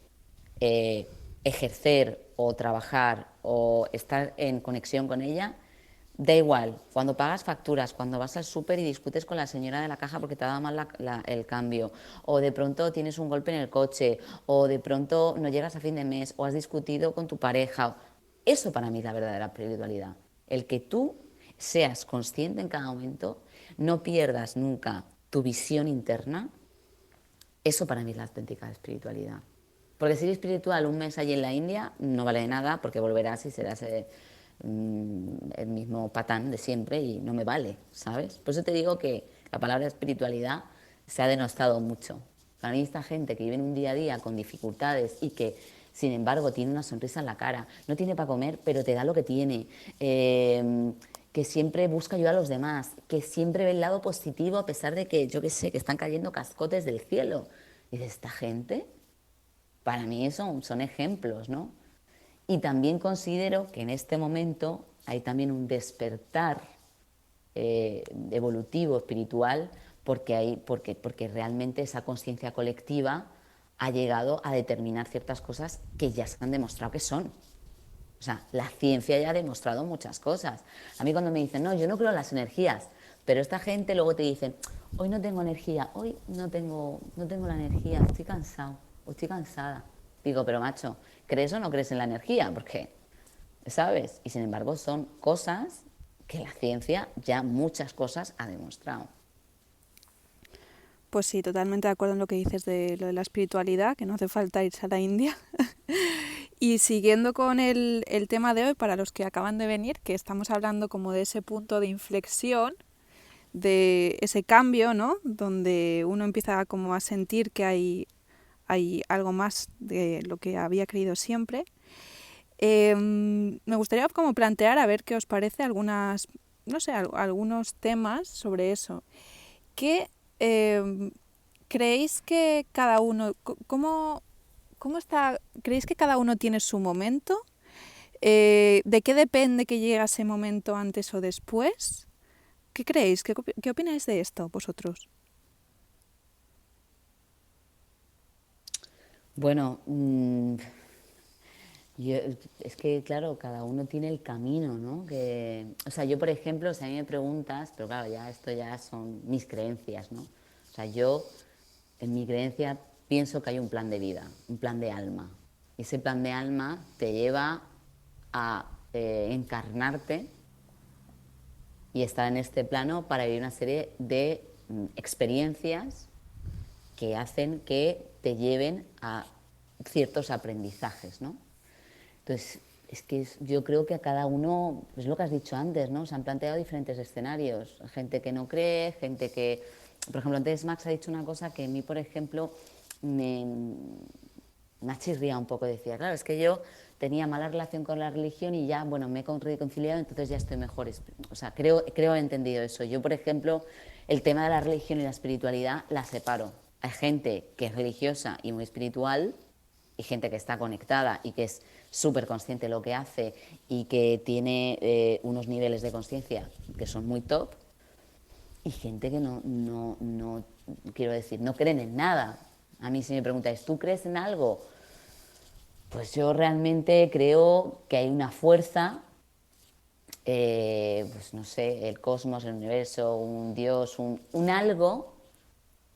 ejercer o trabajar o estar en conexión con ella, da igual, cuando pagas facturas, cuando vas al súper y discutes con la señora de la caja porque te ha dado mal el cambio, o de pronto tienes un golpe en el coche, o de pronto no llegas a fin de mes, o has discutido con tu pareja. Eso para mí es la verdadera espiritualidad. El que tú seas consciente en cada momento, no pierdas nunca tu visión interna, eso para mí es la auténtica espiritualidad. Porque ser espiritual un mes allí en la India no vale de nada porque volverás y serás el mismo patán de siempre y no me vale, ¿sabes? Por eso te digo que la palabra espiritualidad se ha denostado mucho. Para mí esta gente que vive en un día a día con dificultades y que sin embargo tiene una sonrisa en la cara, no tiene para comer pero te da lo que tiene, que siempre busca ayudar a los demás, que siempre ve el lado positivo a pesar de que, yo qué sé, que están cayendo cascotes del cielo. Y de esta gente, para mí son ejemplos, ¿no? Y también considero que en este momento hay también un despertar evolutivo, espiritual, porque realmente esa conciencia colectiva ha llegado a determinar ciertas cosas que ya se han demostrado que son. O sea, la ciencia ya ha demostrado muchas cosas. A mí cuando me dicen, no, yo no creo en las energías, pero esta gente luego te dice, hoy no tengo energía, hoy no tengo la energía, estoy cansado o estoy cansada. Digo, pero macho, ¿crees o no crees en la energía? Porque, ¿sabes? Y sin embargo son cosas que la ciencia ya muchas cosas ha demostrado. Pues sí, totalmente de acuerdo en lo que dices de lo de la espiritualidad, que no hace falta irse a la India. Y siguiendo con el tema de hoy, para los que acaban de venir, que estamos hablando como de ese punto de inflexión, de ese cambio, ¿no? Donde uno empieza como a sentir que hay algo más de lo que había creído siempre. Me gustaría como plantear a ver qué os parece algunos temas sobre eso. ¿Qué creéis que cada uno, cómo está, creéis que cada uno tiene su momento? ¿De qué depende que llegue a ese momento antes o después? ¿Qué creéis? ¿Qué opináis de esto vosotros? Bueno, es que, claro, cada uno tiene el camino, ¿no? O sea, yo, por ejemplo, si a mí me preguntas, pero claro, ya esto ya son mis creencias, ¿no? O sea, yo, en mi creencia, pienso que hay un plan de vida, un plan de alma. Y ese plan de alma te lleva a encarnarte y estar en este plano para vivir una serie de experiencias que hacen que te lleven a ciertos aprendizajes, ¿no? Entonces, es que yo creo que a cada uno, es lo que has dicho antes, ¿no? Se han planteado diferentes escenarios. Gente que no cree, gente que... Por ejemplo, antes Max ha dicho una cosa que a mí, por ejemplo, me ha chirriado un poco. Decía, claro, es que yo tenía mala relación con la religión y ya, bueno, me he reconciliado, entonces ya estoy mejor. O sea, creo haber entendido eso. Yo, por ejemplo, el tema de la religión y la espiritualidad la separo. Hay gente que es religiosa y muy espiritual y gente que está conectada y que es súper consciente de lo que hace y que tiene unos niveles de conciencia que son muy top, y gente que no, quiero decir, no creen en nada. A mí si me preguntáis, ¿tú crees en algo? Pues yo realmente creo que hay una fuerza, pues no sé, el cosmos, el universo, un Dios, un algo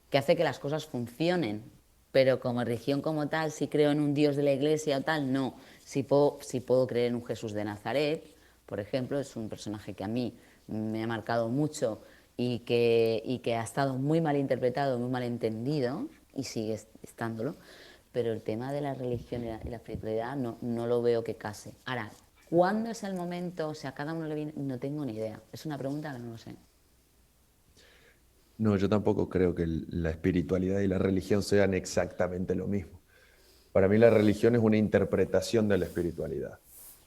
que hace que las cosas funcionen. Pero como religión como tal, si creo en un Dios de la Iglesia o tal, no. Si puedo creer en un Jesús de Nazaret, por ejemplo, es un personaje que a mí me ha marcado mucho y que ha estado muy mal interpretado, muy mal entendido, y sigue estándolo. Pero el tema de la religión y la espiritualidad no lo veo que case. Ahora, ¿cuándo es el momento? O sea, a cada uno le viene, no tengo ni idea. Es una pregunta que no lo sé. No, yo tampoco creo que la espiritualidad y la religión sean exactamente lo mismo. Para mí la religión es una interpretación de la espiritualidad.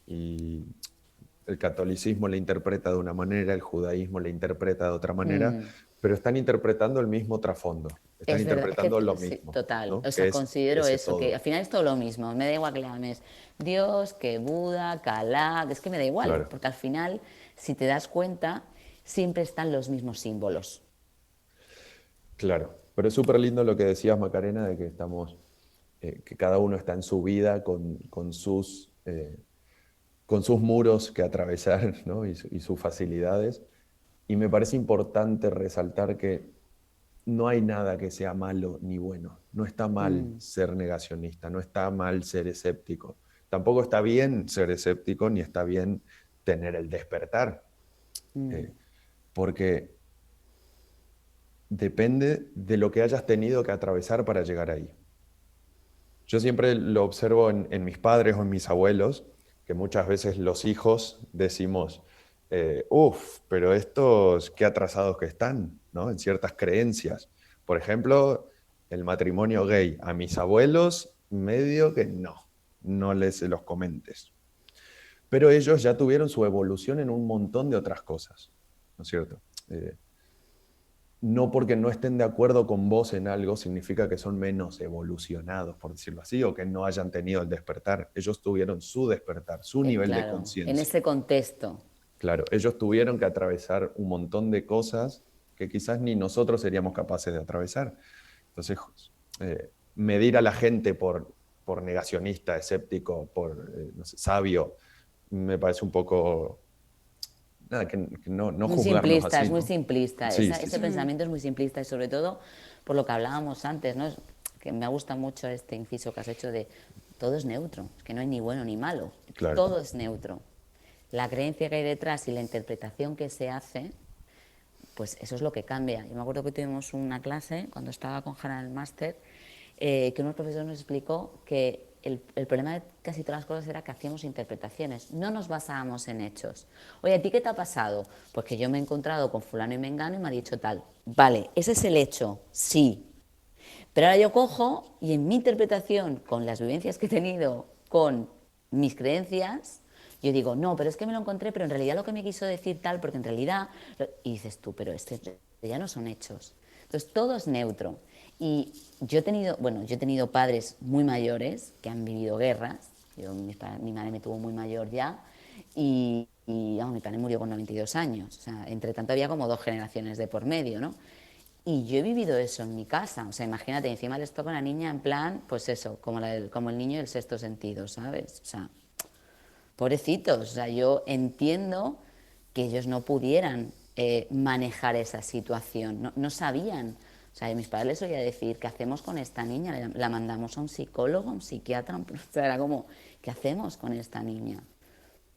Y el catolicismo la interpreta de una manera, el judaísmo la interpreta de otra manera, pero están interpretando el mismo trasfondo. Están Es verdad, interpretando lo sí, mismo. total. ¿no? O sea, considero eso, todo. que al final es todo lo mismo. Me da igual que le llames Dios, que Buda, que Alá, es que me da igual, Claro. porque al final, si te das cuenta, siempre están los mismos símbolos. Claro, pero es súper lindo lo que decías, Macarena, de que que cada uno está en su vida con sus muros que atravesar, ¿no? y sus facilidades. Y me parece importante resaltar que no hay nada que sea malo ni bueno. No está mal ser negacionista, no está mal ser escéptico. Tampoco está bien ser escéptico ni está bien tener el despertar. Porque depende de lo que hayas tenido que atravesar para llegar ahí. Yo siempre lo observo en mis padres o en mis abuelos, que muchas veces los hijos decimos, pero estos qué atrasados que están, ¿no? En ciertas creencias. Por ejemplo, el matrimonio gay. A mis abuelos, medio que no les los comentes. Pero ellos ya tuvieron su evolución en un montón de otras cosas, ¿no es cierto? No porque no estén de acuerdo con vos en algo significa que son menos evolucionados, por decirlo así, o que no hayan tenido el despertar. Ellos tuvieron su despertar, su nivel de Claro, conciencia. en ese contexto. Claro, ellos tuvieron que atravesar un montón de cosas que quizás ni nosotros seríamos capaces de atravesar. Entonces, medir a la gente por negacionista, escéptico, por no sé, sabio, me parece un poco... Nada, que no Muy juzgarnos simplista, así, es muy ¿no? simplista. Sí, Ese pensamiento es muy simplista, y sobre todo por lo que hablábamos antes, ¿no? Que me gusta mucho este inciso que has hecho de todo es neutro, es que no hay ni bueno ni malo, Claro. todo es neutro. La creencia que hay detrás y la interpretación que se hace, pues eso es lo que cambia. Yo me acuerdo que tuvimos una clase cuando estaba con Jana en el máster, que unos profesores nos explicó que el problema de casi todas las cosas era que hacíamos interpretaciones, no nos basábamos en hechos. Oye, ¿a ti qué te ha pasado? Pues que yo me he encontrado con fulano y mengano y me ha dicho tal. Vale, ese es el hecho, sí. Pero ahora yo cojo y en mi interpretación, con las vivencias que he tenido, con mis creencias, yo digo, no, pero es que me lo encontré, pero en realidad lo que me quiso decir tal, porque en realidad... Y dices tú, pero ya no son hechos. Entonces todo es neutro. Y yo he tenido padres muy mayores que han vivido guerras. Mi madre me tuvo muy mayor ya y mi padre murió con 92 años. O sea, entre tanto había como 2 generaciones de por medio, ¿no? Y yo he vivido eso en mi casa. O sea, imagínate, encima les toca a una niña en plan, pues eso, como el niño del sexto sentido, ¿sabes? O sea, pobrecitos. O sea, yo entiendo que ellos no pudieran manejar esa situación, no sabían. O sea, a mis padres les oía decir, ¿qué hacemos con esta niña? La mandamos a un psicólogo, a un psiquiatra. O sea, era como, ¿qué hacemos con esta niña?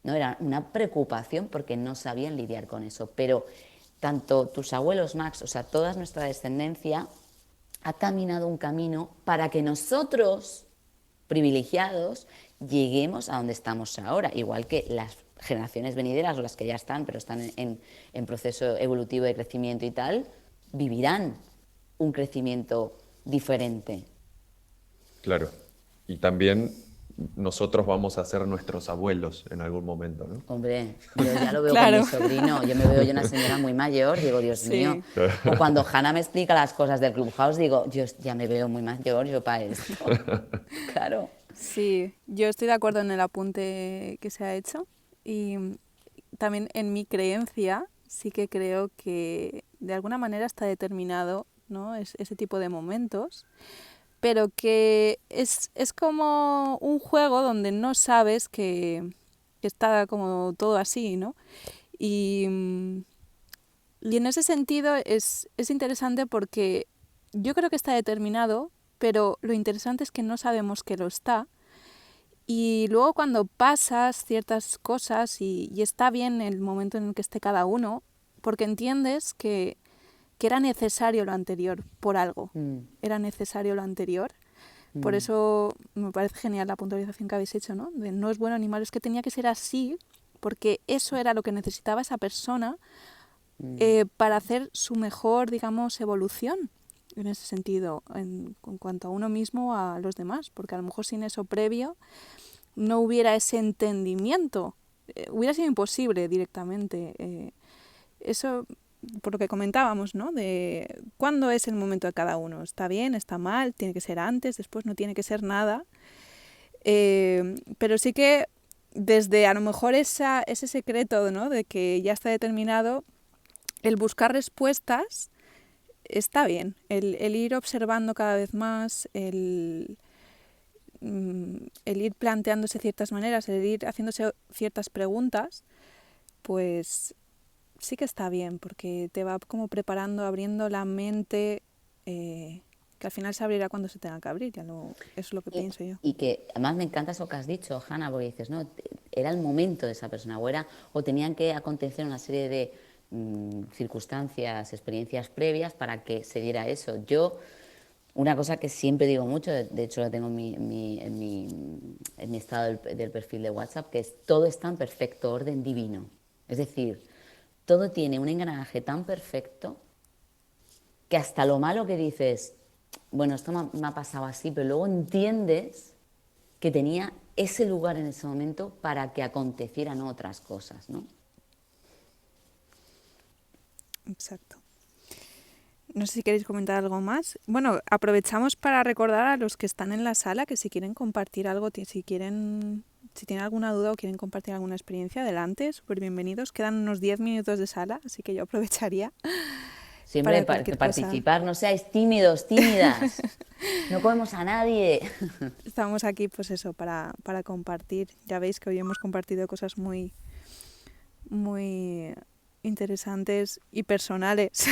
No, era una preocupación porque no sabían lidiar con eso. Pero tanto tus abuelos, Max, o sea, toda nuestra descendencia ha caminado un camino para que nosotros, privilegiados, lleguemos a donde estamos ahora. Igual que las generaciones venideras o las que ya están, pero están en proceso evolutivo de crecimiento y tal, vivirán un crecimiento diferente. Claro. Y también nosotros vamos a ser nuestros abuelos en algún momento, ¿no? Hombre, yo ya lo veo Claro. con mi sobrino. Yo me veo yo una señora muy mayor, digo, Dios Sí. mío. O cuando Hannah me explica las cosas del Clubhouse, digo, yo ya me veo muy mayor yo para esto. Claro. Sí, yo estoy de acuerdo en el apunte que se ha hecho y también en mi creencia sí que creo que de alguna manera está determinado, ¿no? Ese tipo de momentos, pero que es como un juego donde no sabes que está como todo así, ¿no? Y, y en ese sentido es interesante porque yo creo que está determinado, pero lo interesante es que no sabemos que lo está. Y luego cuando pasas ciertas cosas y está bien el momento en el que esté cada uno, porque entiendes que era necesario lo anterior por algo. Era necesario lo anterior. Por eso me parece genial la puntualización que habéis hecho, ¿no? De no es bueno ni malo, es que tenía que ser así, porque eso era lo que necesitaba esa persona para hacer su mejor, digamos, evolución en ese sentido, en cuanto a uno mismo, a los demás, porque a lo mejor sin eso previo no hubiera ese entendimiento, hubiera sido imposible directamente. Eso, por lo que comentábamos, ¿no? De cuándo es el momento de cada uno. ¿Está bien? ¿Está mal? ¿Tiene que ser antes? ¿Después? No tiene que ser nada. Pero sí que desde a lo mejor ese secreto, ¿no? De que ya está determinado, el buscar respuestas está bien. El ir observando cada vez más, el ir planteándose ciertas maneras, el ir haciéndose ciertas preguntas, pues sí que está bien, porque te va como preparando, abriendo la mente, que al final se abrirá cuando se tenga que abrir, eso es lo que pienso yo. Y que además me encanta eso que has dicho, Hanna, porque dices, no, era el momento de esa persona, o tenían que acontecer una serie de circunstancias, experiencias previas para que se diera eso. Yo, una cosa que siempre digo mucho, de hecho lo tengo en mi estado del perfil de WhatsApp, que es todo está en perfecto orden divino. Es decir, todo tiene un engranaje tan perfecto que hasta lo malo que dices, bueno, esto me ha pasado así, pero luego entiendes que tenía ese lugar en ese momento para que acontecieran otras cosas, ¿no? Exacto. No sé si queréis comentar algo más. Bueno, aprovechamos para recordar a los que están en la sala que si quieren compartir algo, si tienen alguna duda o quieren compartir alguna experiencia, adelante, súper bienvenidos. Quedan unos 10 minutos de sala, así que yo aprovecharía. Siempre participar, no seáis tímidos, tímidas. No comemos a nadie. Estamos aquí, pues eso, para compartir. Ya veis que hoy hemos compartido cosas muy, muy interesantes y personales.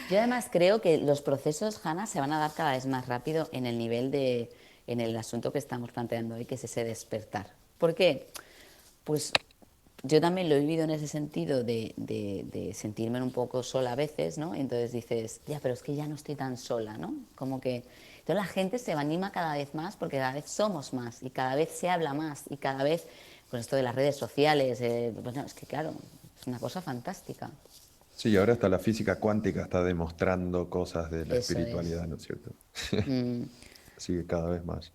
Yo además creo que los procesos, Hanna, se van a dar cada vez más rápido en el nivel en el asunto que estamos planteando hoy, que es ese despertar. ¿Por qué? Pues yo también lo he vivido en ese sentido de sentirme un poco sola a veces, ¿no? Entonces dices, ya, pero es que ya no estoy tan sola, ¿no? Como que entonces la gente se anima cada vez más porque cada vez somos más y cada vez se habla más y cada vez, con esto de las redes sociales, pues no, es que claro, es una cosa fantástica. Sí, ahora hasta la física cuántica está demostrando cosas de la Eso espiritualidad, es. ¿no es cierto? Así que cada vez más.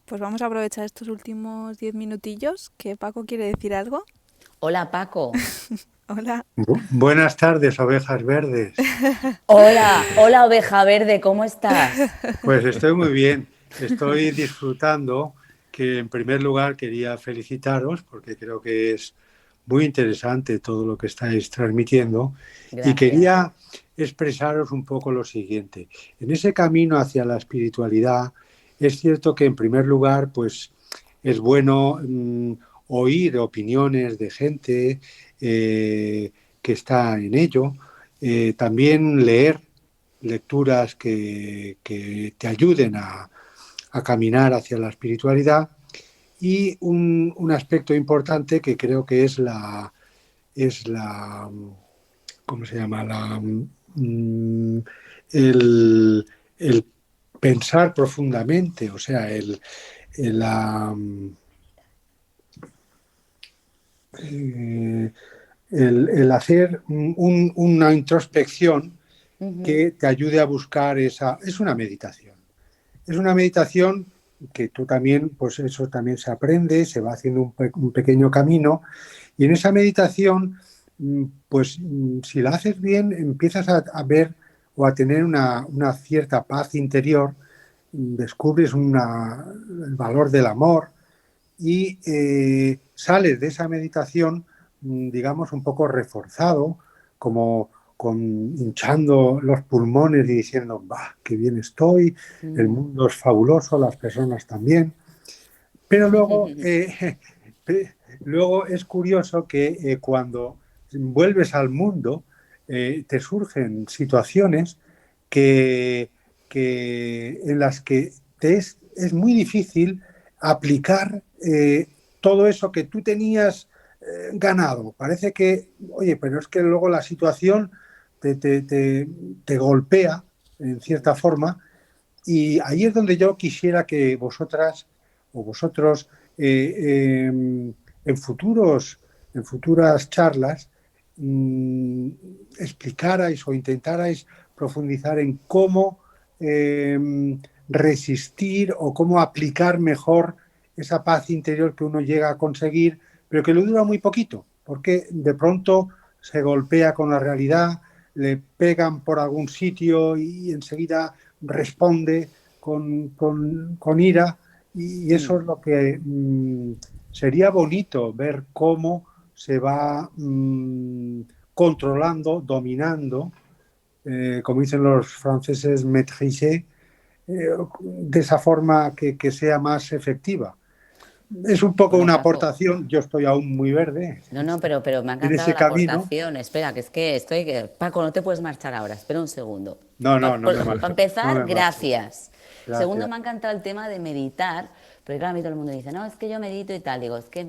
Pues vamos a aprovechar estos últimos 10 minutillos, que Paco quiere decir algo. Hola, Paco. Hola. Buenas tardes, ovejas verdes. Hola, oveja verde, ¿cómo estás? Pues estoy muy bien, estoy disfrutando, que en primer lugar quería felicitaros porque creo que es muy interesante todo lo que estáis transmitiendo. Gracias. Y quería expresaros un poco lo siguiente. En ese camino hacia la espiritualidad, es cierto que en primer lugar, pues es bueno oír opiniones de gente que está en ello, también leer lecturas que te ayuden a caminar hacia la espiritualidad. Y un aspecto importante que creo que es la ¿cómo se llama? El pensar profundamente, o sea, el hacer una introspección que te ayude a buscar esa. Es una meditación. Es una meditación que tú también, pues eso también se aprende, se va haciendo un pequeño camino, y en esa meditación, pues si la haces bien, empiezas a ver o a tener una cierta paz interior descubres el valor del amor y sales de esa meditación, digamos, un poco reforzado, como hinchando los pulmones y diciendo, bah, qué bien estoy, el mundo es fabuloso, las personas también. Pero luego es curioso que cuando vuelves al mundo, te surgen situaciones que, en las que es muy difícil aplicar todo eso que tú tenías ganado. Parece que, oye, pero es que luego la situación te golpea en cierta forma, y ahí es donde yo quisiera que vosotras o vosotros en futuras charlas explicarais o intentarais profundizar en cómo resistir o cómo aplicar mejor esa paz interior que uno llega a conseguir, pero que le dura muy poquito, porque de pronto se golpea con la realidad, le pegan por algún sitio y enseguida responde con ira, y eso es lo que sería bonito ver cómo se va controlando, dominando, como dicen los franceses, maîtriser, de esa forma que sea más efectiva. Es un poco Bueno, una Paco. aportación, yo estoy aún muy verde No, pero me ha en encantado ese la camino. aportación. Espera, que es que estoy... Paco, no te puedes marchar ahora, espera un segundo. No me Para marcho. empezar, No me marcho. gracias. Segundo, Gracias. me ha encantado el tema de meditar, porque claro, a mí todo el mundo dice, no, es que yo medito y tal. Digo, es que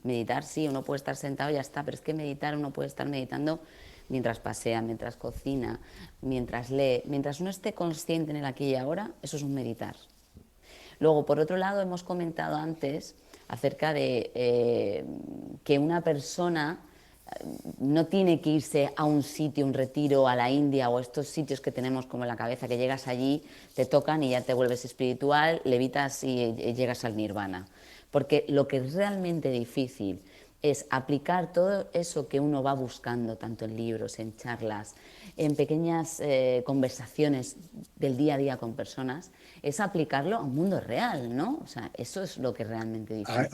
meditar sí, uno puede estar sentado y ya está, pero es que meditar uno puede estar meditando mientras pasea, mientras cocina, mientras lee. Mientras uno esté consciente en el aquí y ahora, eso es un meditar. Luego, por otro lado, hemos comentado antes acerca de que una persona no tiene que irse a un sitio, un retiro, a la India o a estos sitios que tenemos como en la cabeza, que llegas allí, te tocan y ya te vuelves espiritual, levitas y llegas al nirvana. Porque lo que es realmente difícil es aplicar todo eso que uno va buscando, tanto en libros, en charlas, en pequeñas conversaciones del día a día con personas, es aplicarlo a un mundo real, ¿no? O sea, eso es lo que es realmente difícil.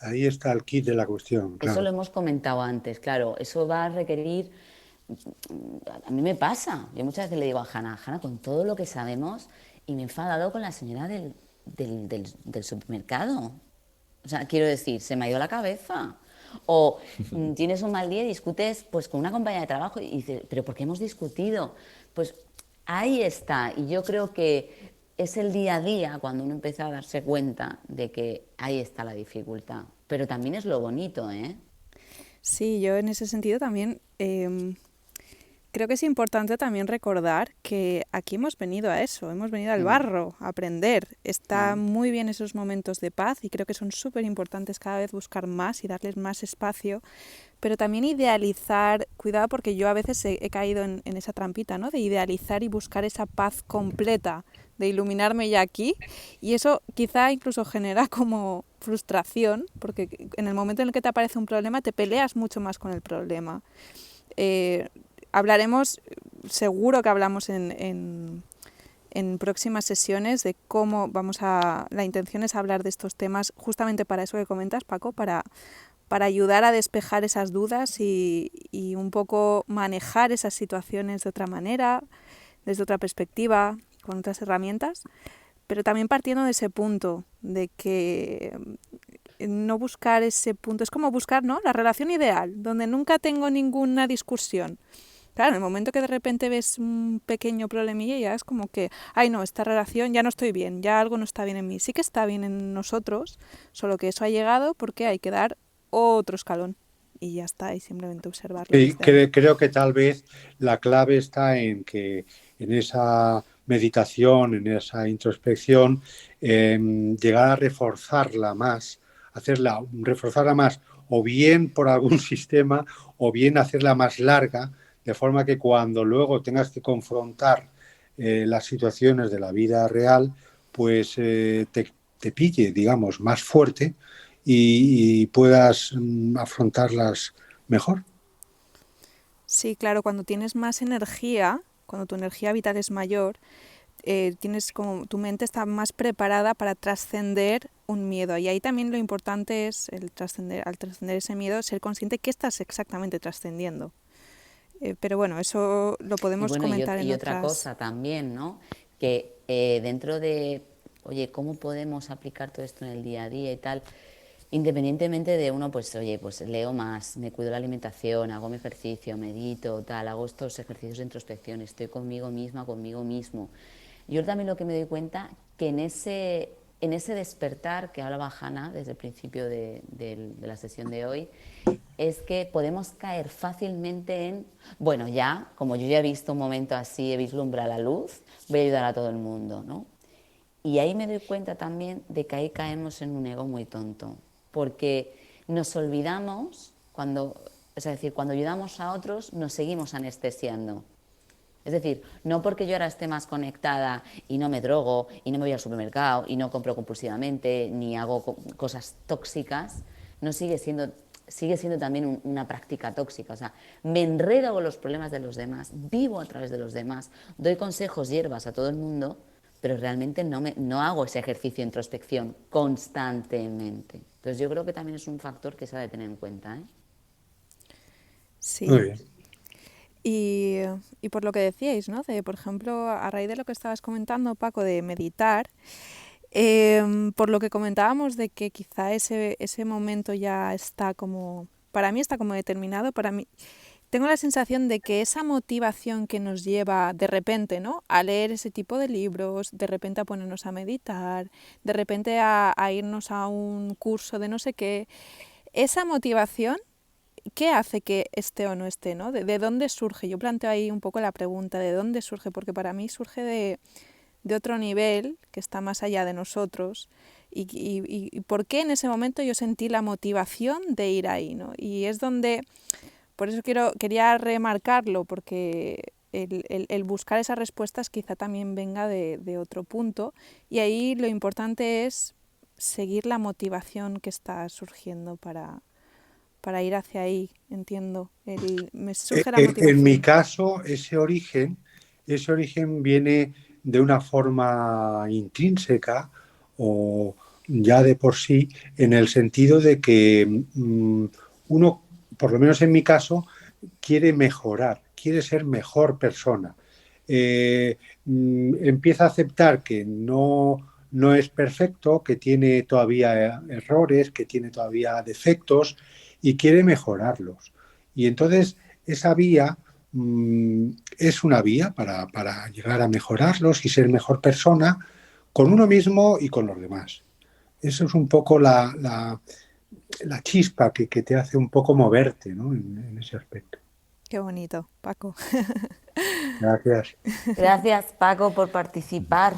Ahí está el kit de la cuestión, Eso claro. lo hemos comentado antes, claro. Eso va a requerir... A mí me pasa. Yo muchas veces le digo a Hanna, con todo lo que sabemos, y me he enfadado con la señora del supermercado. O sea, quiero decir, se me ha ido la cabeza. O tienes un mal día y discutes pues con una compañera de trabajo y dices, ¿pero por qué hemos discutido? Pues ahí está. Y yo creo que es el día a día cuando uno empieza a darse cuenta de que ahí está la dificultad. Pero también es lo bonito, ¿eh? Sí, yo en ese sentido también creo que es importante también recordar que aquí hemos venido a eso, hemos venido al barro, a aprender. Está muy bien esos momentos de paz y creo que son súper importantes cada vez buscar más y darles más espacio, pero también idealizar, cuidado porque yo a veces he caído en esa trampita, ¿no? De idealizar y buscar esa paz completa, de iluminarme ya aquí, y eso quizá incluso genera como frustración, porque en el momento en el que te aparece un problema te peleas mucho más con el problema. Hablaremos, seguro que hablamos en próximas sesiones de cómo la intención es hablar de estos temas justamente para eso que comentas, Paco, para ayudar a despejar esas dudas y un poco manejar esas situaciones de otra manera, desde otra perspectiva, con otras herramientas, pero también partiendo de ese punto, de que no buscar ese punto, es como buscar, ¿no?, la relación ideal, donde nunca tengo ninguna discusión. Claro, en el momento que de repente ves un pequeño problemilla ya es como que, ay no, esta relación ya no estoy bien, ya algo no está bien en mí. Sí que está bien en nosotros, solo que eso ha llegado porque hay que dar otro escalón y ya está, y simplemente observarlo. Sí, creo que tal vez la clave está en que en esa meditación, en esa introspección, llegar a reforzarla más, reforzarla más, o bien por algún sistema, o bien hacerla más larga, de forma que cuando luego tengas que confrontar las situaciones de la vida real, pues te pille, digamos, más fuerte y puedas afrontarlas mejor. Sí, claro, cuando tienes más energía, cuando tu energía vital es mayor, tienes como tu mente está más preparada para trascender un miedo. Y ahí también lo importante es al trascender ese miedo, ser consciente que estás exactamente trascendiendo. Pero bueno, eso lo Y podemos bueno, comentar en y otra otras... cosa también, ¿no? Que dentro de, oye, ¿cómo podemos aplicar todo esto en el día a día y tal? Independientemente de uno, pues oye, pues leo más, me cuido la alimentación, hago mi ejercicio, medito, tal, hago estos ejercicios de introspección, estoy conmigo misma, conmigo mismo. Yo también lo que me doy cuenta que en ese despertar que hablaba Hanna desde el principio de la sesión de hoy, es que podemos caer fácilmente en, bueno, ya, como yo ya he visto un momento así, he vislumbrado la luz, voy a ayudar a todo el mundo, ¿no? Y ahí me doy cuenta también de que ahí caemos en un ego muy tonto, porque nos olvidamos, es decir, cuando ayudamos a otros nos seguimos anestesiando. Es decir, no porque yo ahora esté más conectada y no me drogo y no me voy al supermercado y no compro compulsivamente ni hago cosas tóxicas, no sigue siendo también una práctica tóxica. O sea, me enredo con los problemas de los demás, vivo a través de los demás, doy consejos, hierbas a todo el mundo, pero realmente no hago ese ejercicio de introspección constantemente. Entonces yo creo que también es un factor que se ha de tener en cuenta, ¿eh? Sí. Muy bien. Y por lo que decíais, ¿no? Por ejemplo, a raíz de lo que estabas comentando, Paco, de meditar, por lo que comentábamos de que quizá ese momento ya está como, para mí está como determinado, para mí tengo la sensación de que esa motivación que nos lleva de repente, ¿no? A leer ese tipo de libros, de repente a ponernos a meditar, de repente a irnos a un curso de no sé qué, esa motivación, ¿qué hace que esté o no esté, ¿no? ¿De dónde surge? Yo planteo ahí un poco la pregunta, ¿de dónde surge? Porque para mí surge de otro nivel que está más allá de nosotros y por qué en ese momento yo sentí la motivación de ir ahí, ¿no? Y es donde, por eso quería remarcarlo, porque el buscar esas respuestas quizá también venga de otro punto y ahí lo importante es seguir la motivación que está surgiendo para ir hacia ahí, entiendo. Me surge la En motivación. mi caso, ese origen viene de una forma intrínseca o ya de por sí, en el sentido de que uno, por lo menos en mi caso, quiere mejorar, quiere ser mejor persona. Empieza a aceptar que no es perfecto, que tiene todavía errores, que tiene todavía defectos y quiere mejorarlos. Y entonces esa vía es una vía para llegar a mejorarlos y ser mejor persona con uno mismo y con los demás. Eso es un poco la chispa que te hace un poco moverte, ¿no? En ese aspecto. Qué bonito, Paco. Gracias. Gracias, Paco, por participar.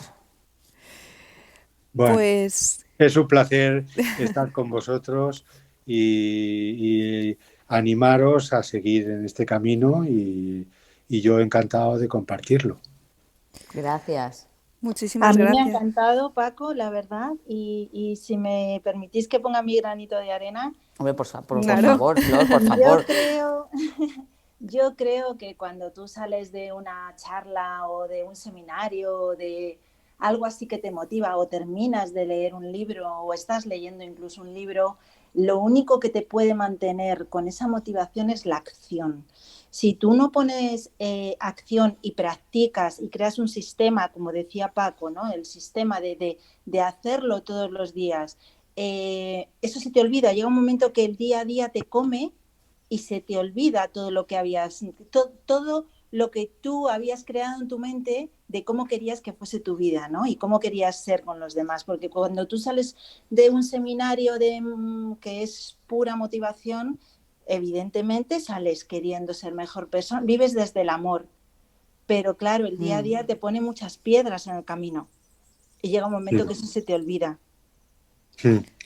Bueno, Pues es un placer estar con vosotros y animaros a seguir en este camino y yo encantado de compartirlo. Gracias. A muchísimas mí me ha gracias. encantado, Paco, la verdad, y si me permitís que ponga mi granito de arena, Hombre, por Claro. favor, Flor, por yo favor. creo, yo creo que cuando tú sales de una charla o de un seminario o de algo así que te motiva o terminas de leer un libro o estás leyendo incluso un libro, lo único que te puede mantener con esa motivación es la acción. Si tú no pones acción y practicas y creas un sistema, como decía Paco, ¿no? El sistema de hacerlo todos los días, eso se te olvida. Llega un momento que el día a día te come y se te olvida todo lo que todo lo que tú habías creado en tu mente de cómo querías que fuese tu vida, ¿no? Y cómo querías ser con los demás. Porque cuando tú sales de un seminario que es pura motivación, evidentemente sales queriendo ser mejor persona, vives desde el amor, pero claro, el día a día te pone muchas piedras en el camino y llega un momento que eso se te olvida.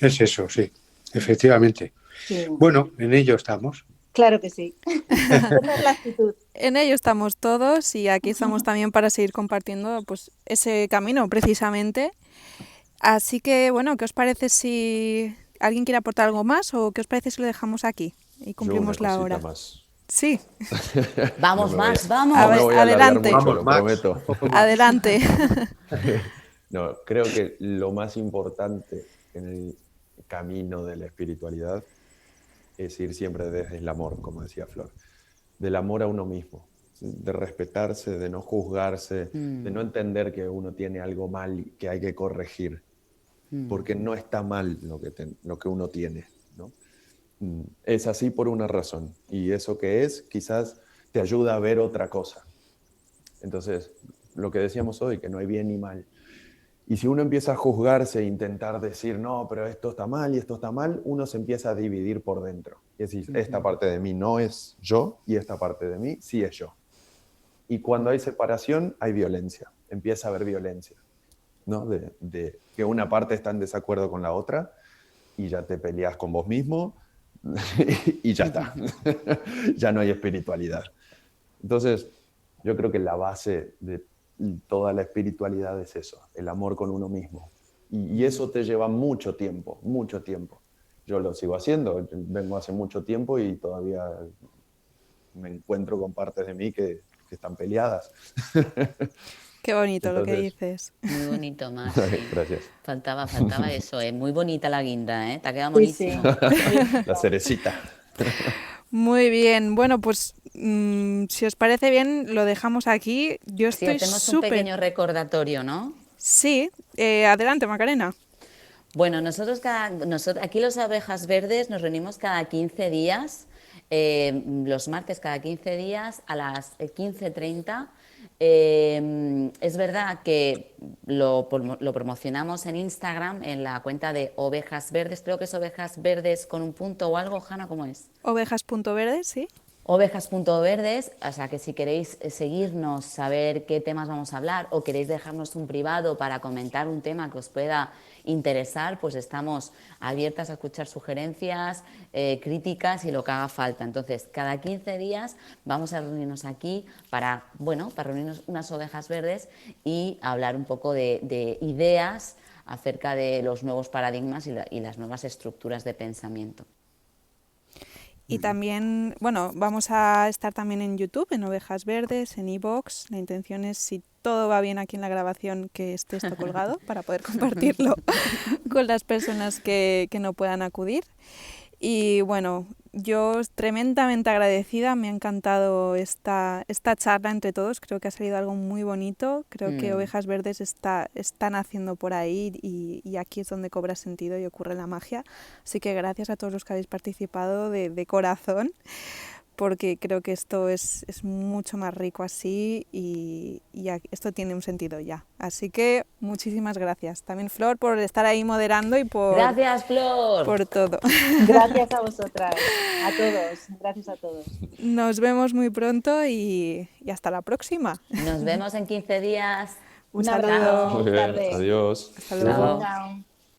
Es eso, sí, efectivamente. Sí, Bueno, en ello estamos. claro que sí. Esa es la actitud. En ello estamos todos y aquí estamos también para seguir compartiendo pues ese camino precisamente. Así que bueno, ¿qué os parece si alguien quiere aportar algo más o qué os parece si lo dejamos aquí y Yo una cumplimos la cosita hora? más. Sí, Vamos, No me voy Max, a- vamos. A No ver, me voy a alargar adelante. mucho, Vamos, lo Max, prometo. un poco más. adelante. No, creo que lo más importante en el camino de la espiritualidad es ir siempre desde el amor, como decía Flor, del amor a uno mismo, de respetarse, de no juzgarse, de no entender que uno tiene algo mal y que hay que corregir, porque no está mal lo que uno tiene, ¿no? Es así por una razón, y eso que es quizás te ayuda a ver otra cosa. Entonces, lo que decíamos hoy, que no hay bien ni mal. Y si uno empieza a juzgarse e intentar decir, no, pero esto está mal y esto está mal, uno se empieza a dividir por dentro. Es decir, esta parte de mí no es yo y esta parte de mí sí es yo. Y cuando hay separación, hay violencia. Empieza a haber violencia, ¿no? De que una parte está en desacuerdo con la otra y ya te peleas con vos mismo y ya está. Ya no hay espiritualidad. Entonces, yo creo que la base de toda la espiritualidad es eso, el amor con uno mismo. Y eso te lleva mucho tiempo, mucho tiempo. Yo lo sigo haciendo, vengo hace mucho tiempo y todavía me encuentro con partes de mí que están peleadas. Qué bonito lo que Entonces, dices. Muy bonito, Max. Sí. gracias. Faltaba eso, ¿eh? Muy bonita la guinda, ¿eh? Te ha quedado Sí, sí. buenísimo. La cerecita. Muy bien, bueno, pues si os parece bien, lo dejamos aquí. Yo Sí, estoy hacemos un súper... pequeño recordatorio, ¿no? Sí, adelante, Macarena. Bueno, aquí los Abejas Verdes nos reunimos cada 15 días, los martes cada 15 días a las 15:30. Es verdad que lo promocionamos en Instagram, en la cuenta de Ovejas Verdes, creo que es Ovejas Verdes con un punto o algo, Hanna, ¿cómo es? Ovejas.verdes, sí. Ovejas.verdes, o sea que si queréis seguirnos, saber qué temas vamos a hablar o queréis dejarnos un privado para comentar un tema que os pueda interesar, pues estamos abiertas a escuchar sugerencias, críticas y lo que haga falta. Entonces, cada 15 días vamos a reunirnos aquí para reunirnos unas ovejas verdes y hablar un poco de ideas acerca de los nuevos paradigmas y las nuevas estructuras de pensamiento. Y también, bueno, vamos a estar también en YouTube, en Ovejas Verdes, en iVoox. La intención es, si todo va bien aquí en la grabación, que esté esto colgado para poder compartirlo con las personas que no puedan acudir. Y bueno, yo tremendamente agradecida, me ha encantado esta charla entre todos, creo que ha salido algo muy bonito, creo que Ovejas Verdes están haciendo por ahí y aquí es donde cobra sentido y ocurre la magia. Así que gracias a todos los que habéis participado de corazón, porque creo que esto es mucho más rico así y esto tiene un sentido ya. Así que muchísimas gracias. También Flor por estar ahí moderando y Gracias, Flor. por todo. Gracias a vosotras, a todos, gracias a todos. Nos vemos muy pronto y hasta la próxima. Nos vemos en 15 días. Un Un saludo. abrazo, Muy feliz bien, tarde. adiós. Hasta luego. Chao. Chao.